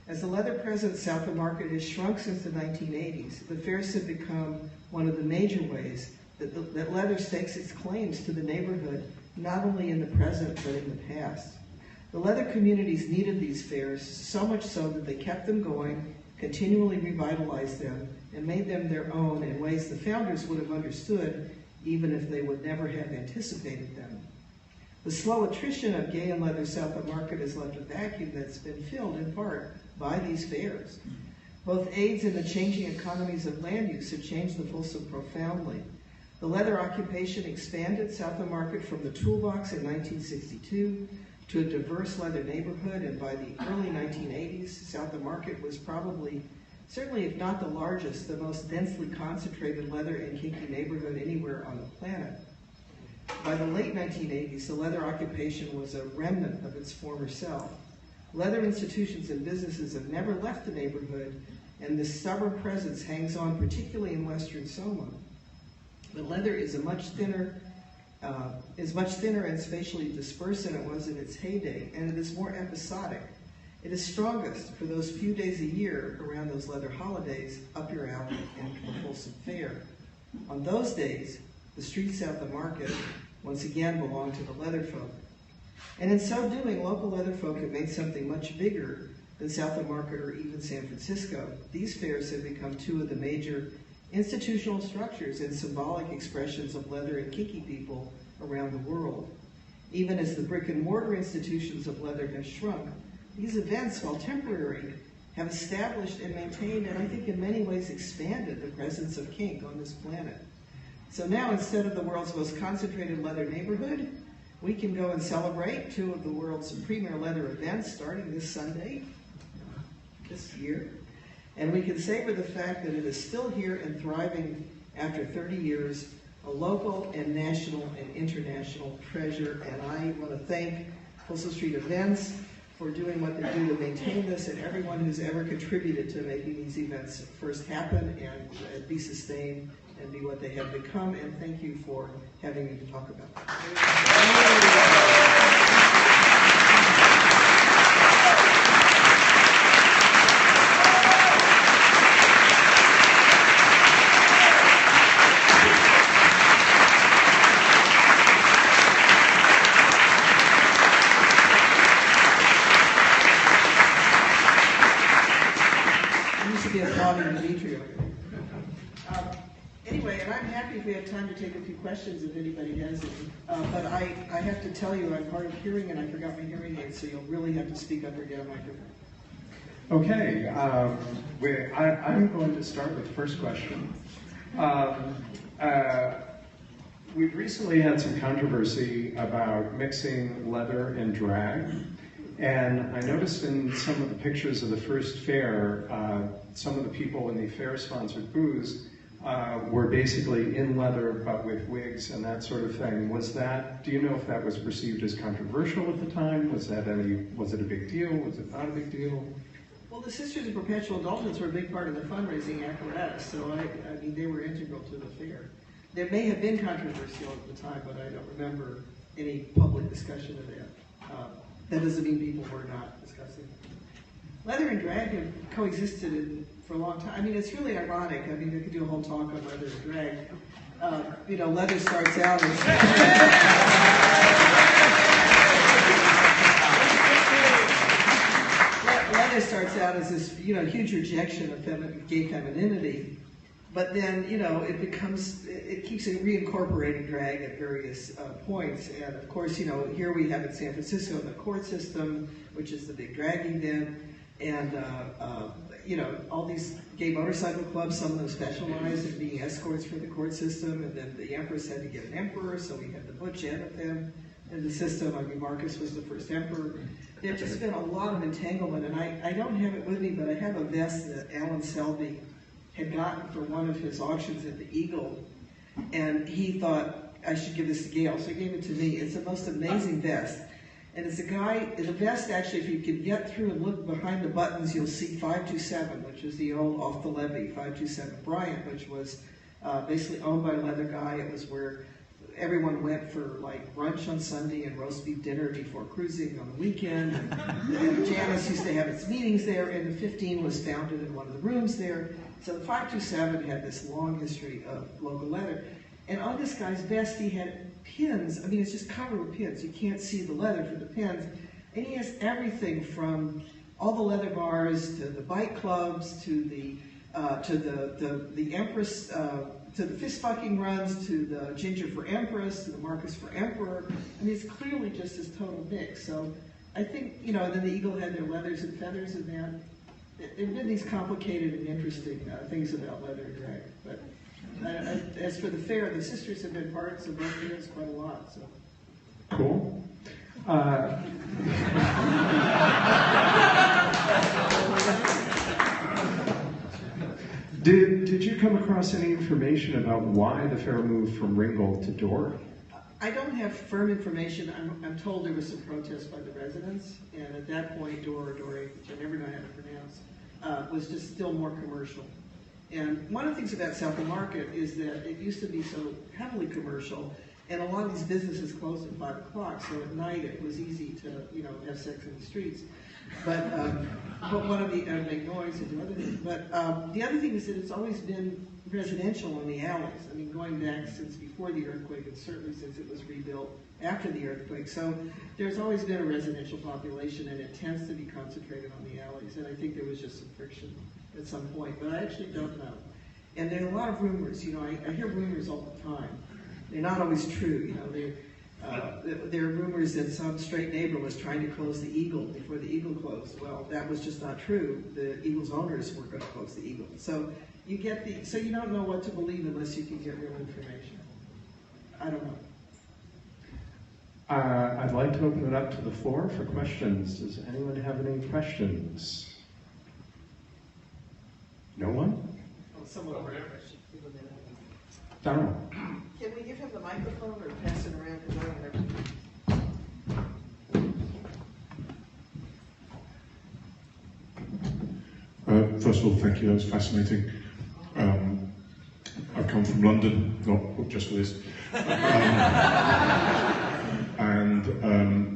As the leather presence south of Market has shrunk since the 1980s, the fairs have become one of the major ways that leather stakes its claims to the neighborhood, not only in the present, but in the past. The leather communities needed these fairs, so much so that they kept them going, continually revitalized them, and made them their own in ways the founders would have understood, even if they would never have anticipated them. The slow attrition of gay and leather south of Market has left a vacuum that's been filled in part by these fairs. Both aids and the changing economies of land use have changed the Folsom profoundly. The leather occupation expanded south of Market from the toolbox in 1962 to a diverse leather neighborhood, and by the early 1980s, south of Market was probably, certainly if not the largest, the most densely concentrated leather and kinky neighborhood anywhere on the planet. By the late 1980s, the leather occupation was a remnant of its former self. Leather institutions and businesses have never left the neighborhood, and this stubborn presence hangs on, particularly in Western Soma. But leather is much thinner and spatially dispersed than it was in its heyday, and it is more episodic. It is strongest for those few days a year around those leather holidays, up your alley and the Folsom Fair. On those days, the streets south of Market once again belong to the leather folk. And in so doing, local leather folk have made something much bigger than south of Market or even San Francisco. These fairs have become two of the major institutional structures and symbolic expressions of leather and kinky people around the world. Even as the brick and mortar institutions of leather have shrunk, these events, while temporary, have established and maintained, and I think in many ways expanded, the presence of kink on this planet. So now, instead of the world's most concentrated leather neighborhood, we can go and celebrate two of the world's premier leather events starting this Sunday, this year. And we can savor the fact that it is still here and thriving after 30 years, a local and national and international treasure. And I want to thank Folsom Street Events for doing what they do to maintain this, and everyone who's ever contributed to making these events first happen and be sustained and be what they have become. And thank you for having me to talk about it. Anyway, and I'm happy if we have time to take a few questions if anybody has any. But I have to tell you, I'm hard of hearing and I forgot my hearing aid, so you'll really have to speak up or get a microphone. Okay, I'm going to start with the first question. We've recently had some controversy about mixing leather and drag. And I noticed in some of the pictures of the first fair, some of the people in the fair-sponsored booths were basically in leather but with wigs and that sort of thing. Was that, do you know if that was perceived as controversial at the time? Was it a big deal? Was it not a big deal? Well, the Sisters of Perpetual Indulgence were a big part of the fundraising apparatus, so I mean, they were integral to the fair. There may have been controversial at the time, but I don't remember any public discussion of that. That doesn't mean people were not discussing it. Leather and drag have coexisted for a long time. I mean, it's really ironic. I mean, we could do a whole talk on leather and drag. Leather starts out as... leather starts out as this, huge rejection of gay femininity. But then, it keeps reincorporating drag at various points. And of course, here we have in San Francisco the court system, which is the big drag event. And, all these gay motorcycle clubs, some of them specialize in being escorts for the court system. And then the empress had to get an emperor, so we had the butch end of them in the system. I mean, Marcus was the first emperor. There's just been a lot of entanglement. And I don't have it with me, but I have a vest that Alan Selby had gotten for one of his auctions at the Eagle, and he thought, I should give this to Gayle, so he gave it to me. It's the most amazing vest. And it's the vest actually, if you could get through and look behind the buttons, you'll see 527, which is the old off the levee, 527 Bryant, which was basically owned by a leather guy. It was where everyone went for like brunch on Sunday and roast beef dinner before cruising on the weekend. And Janice used to have its meetings there, and the 15 was founded in one of the rooms there. So the 527 had this long history of local leather. And on this guy's vest, he had pins. I mean, it's just covered with pins. You can't see the leather for the pins. And he has everything from all the leather bars to the bike clubs to the Empress, to the fist fucking runs, to the Ginger for Empress, to the Marcus for Emperor. I mean, it's clearly just this total mix. So I think, then the Eagle had their leathers and feathers in that. There have been these complicated and interesting things about leather and drag. But as for the fair, the sisters have been parts of both fairs quite a lot. So. Cool. Did you come across any information about why the fair moved from Ringgold to Dorr? I don't have firm information. I'm told there was some protest by the residents, and at that point, Dorr, which I never know how to pronounce, was just still more commercial. And one of the things about South of Market is that it used to be so heavily commercial, and a lot of these businesses closed at 5 o'clock, so at night it was easy to, have sex in the streets. But one of the, make noise and do other things. But the other thing is that it's always been residential in the alleys. I mean, going back since before the earthquake, and certainly since it was rebuilt after the earthquake. So there's always been a residential population, and it tends to be concentrated on the alleys. And I think there was just some friction at some point, but I actually don't know. And there are a lot of rumors. I hear rumors all the time. They're not always true. There are rumors that some straight neighbor was trying to close the Eagle before the Eagle closed. Well, that was just not true. The Eagle's owners were going to close the Eagle. So you don't know what to believe unless you can get real information. I don't know. I'd like to open it up to the floor for questions. Does anyone have any questions? No one? Oh, someone over there. Donald. Can we give him the microphone or pass it around? Because I don't have all, thank you, that was fascinating. I've come from London, not just for this. And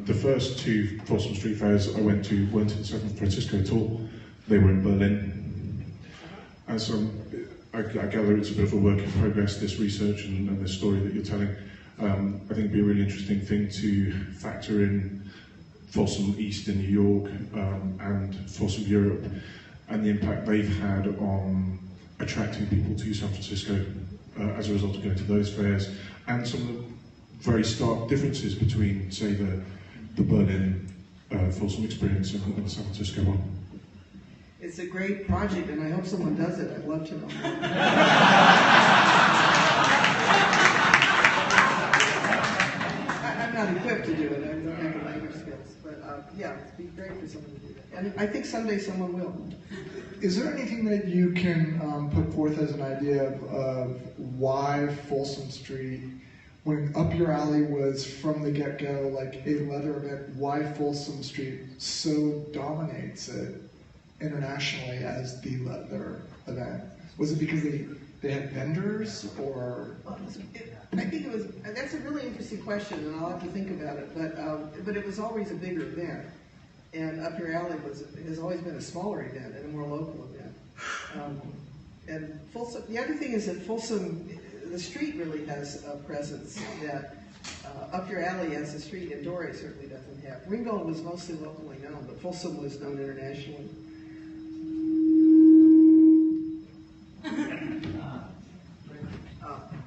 the first two Folsom Street Fairs I went to weren't in San Francisco at all, they were in Berlin. And so I gather it's a bit of a work in progress, this research and this story that you're telling. I think it'd be a really interesting thing to factor in Folsom East in New York and Folsom Europe and the impact they've had on attracting people to San Francisco as a result of going to those fairs, and some of the very stark differences between, say, the Berlin Folsom experience and the San Francisco one. It's a great project, and I hope someone does it. I'd love to know. I'm not equipped to do it. I don't have the language skills. But yeah, it'd be great for someone to do that. And I think someday someone will. Is there anything that you can put forth as an idea of why Folsom Street, when Up Your Alley was from the get-go like a leather event, why Folsom Street so dominates it internationally as the leather event? Was it because they had vendors, or? I think it was. That's a really interesting question, and I'll have to think about it. But it was always a bigger event, and Up Your Alley has always been a smaller event and a more local event. And Folsom. The other thing is that Folsom, the street really has a presence that Up Your Alley as a street in Doré certainly doesn't have. Ringgold was mostly locally known, but Folsom was known internationally. I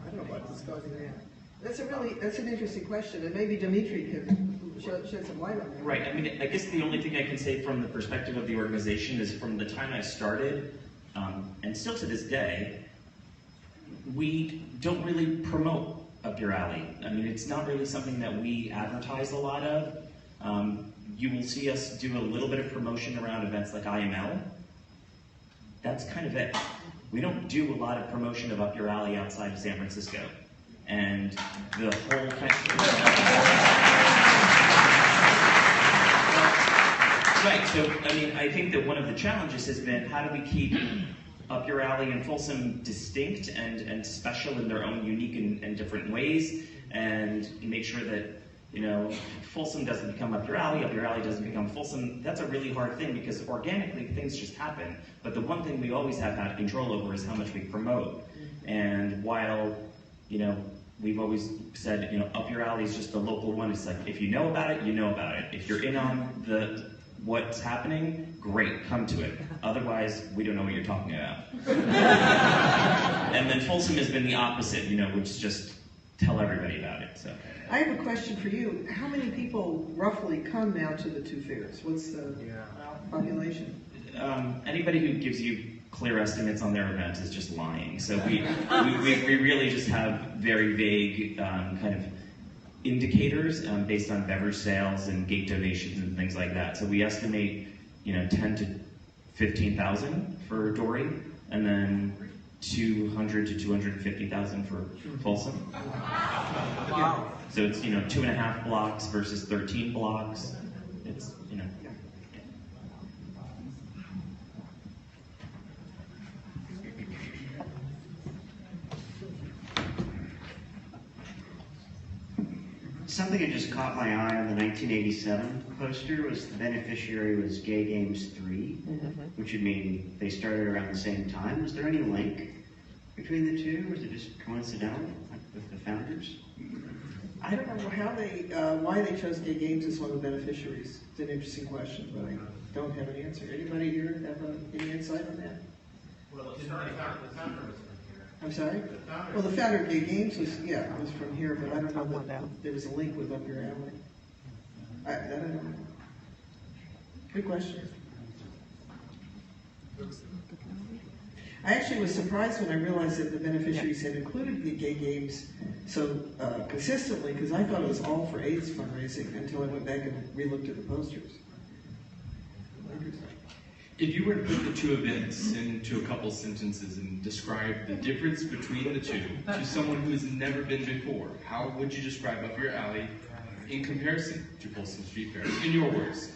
don't know what was causing that. That's an interesting question, and maybe Dimitri could shed some light on that. Right. I mean, I guess the only thing I can say from the perspective of the organization is from the time I started, and still to this day, we don't really promote Up Your Alley. I mean, it's not really something that we advertise a lot of. You will see us do a little bit of promotion around events like IML. That's kind of it. We don't do a lot of promotion of Up Your Alley outside of San Francisco. And the whole kind of... Right, so, I mean, I think that one of the challenges has been, how do we keep Up Your Alley and Folsom distinct and special in their own unique and different ways, and make sure that, you know, Folsom doesn't become Up Your Alley doesn't become Folsom. That's a really hard thing, because organically things just happen. But the one thing we always have had control over is how much we promote. And while, you know, we've always said, you know, Up Your Alley is just the local one. It's like, if you know about it, you know about it. If you're in on what's happening, great, come to it. Otherwise, we don't know what you're talking about. And then Folsom has been the opposite, you know, which is just tell everybody about it. So I have a question for you. How many people roughly come now to the two fairs? What's the population? Anybody who gives you clear estimates on their events is just lying. So we really just have very vague kind of indicators based on beverage sales and gate donations and things like that. So we estimate, you know, 10 to 15,000 for Dory, and then 200 to 250,000 for Folsom. Wow. So it's, you know, 2.5 blocks versus 13 blocks. It's, you know. Something that just caught my eye on the 1987 poster was the beneficiary was Gay Games 3, which would mean they started around the same time. Was there any link between the two, or was it just coincidental with the founders? I don't know how why they chose Gay Games as one of the beneficiaries. It's an interesting question, but I don't have an answer. Anybody here have any insight on that? Well, the founder was from here. I'm sorry? Well, the founder of Gay Games was from here, but I don't know that there was a link with Up Your Alley. I don't know. Good question. I actually was surprised when I realized that the beneficiaries had included the Gay Games so consistently, because I thought it was all for AIDS fundraising until I went back and re-looked at the posters. If you were to put the two events into a couple sentences and describe the difference between the two to someone who has never been before, how would you describe Up Your Alley in comparison to Folsom Street Fair, in your words?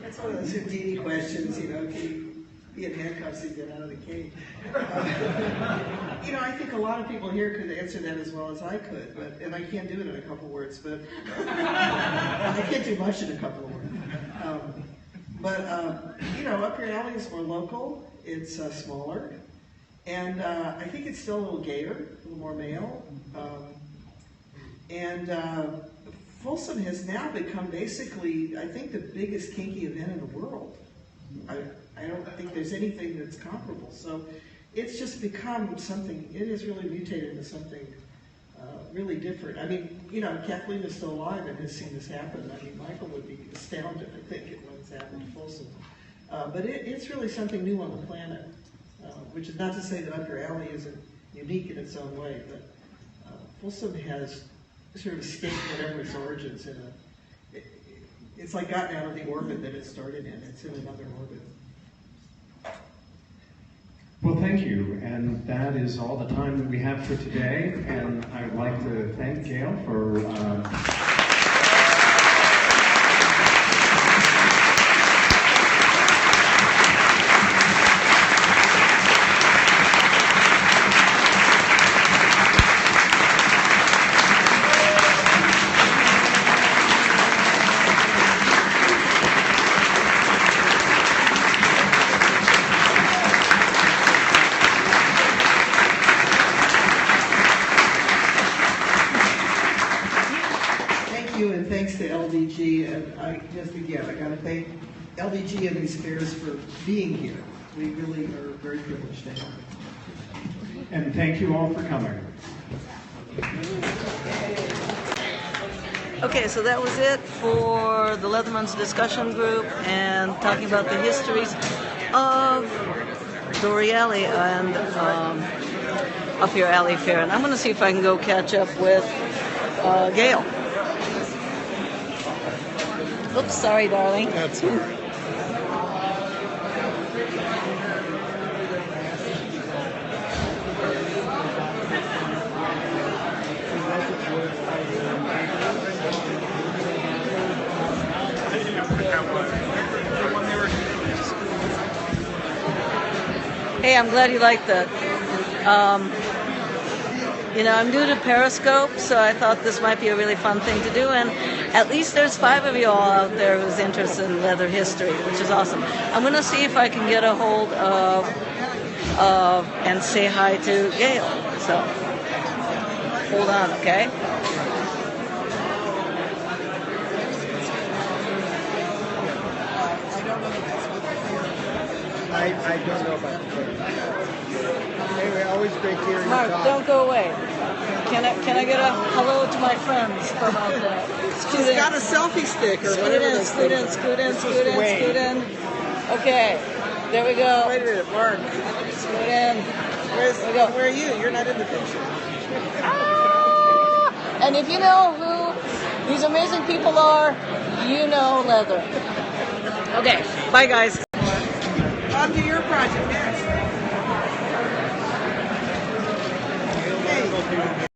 That's one of those Houdini questions, you know, can you be in handcuffs and get out of the cage? You know, I think a lot of people here could answer that as well as I could, and I can't do it in a couple words, but I can't do much in a couple of words. You know, Up Your Alley is more local, it's smaller, and I think it's still a little gayer, a little more male. Folsom has now become basically, I think, the biggest kinky event in the world. I don't think there's anything that's comparable. So it's just become something, it has really mutated into something really different. I mean, you know, Kathleen is still alive and has seen this happen. I mean, Michael would be astounded, I think, at what's happened to Folsom. But it's really something new on the planet, which is not to say that Up Your Alley isn't unique in its own way, but Folsom has sort of escaped whatever its origins in it's like gotten out of the orbit that it started in. It's in another orbit. Well, thank you, and that is all the time that we have for today, and I would like to thank Gayle for I got to thank LDG and these fairs for being here. We really are very privileged to have them. And thank you all for coming. Okay, so that was it for the Leathermen's discussion group and talking about the histories of Dory Alley and Up Your Alley Fair. And I'm going to see if I can go catch up with Gayle. Oops, sorry, darling. That's all right. Hey, I'm glad you liked that. You know, I'm new to Periscope, so I thought this might be a really fun thing to do, and at least there's 5 of you all out there who's interested in leather history, which is awesome. I'm going to see if I can get a hold of and say hi to Gayle. So, hold on, okay? I don't know about the photo. Anyway, always great to hear you Mark, talk. don't go away. Can I get a hello to my friends from out there? She's got a selfie stick or whatever. Scoot in. Okay, there we go. Wait a minute, Mark. Scoot in. Where are you? You're not in the picture. And if you know who these amazing people are, you know leather. Okay, bye guys. On to your project next.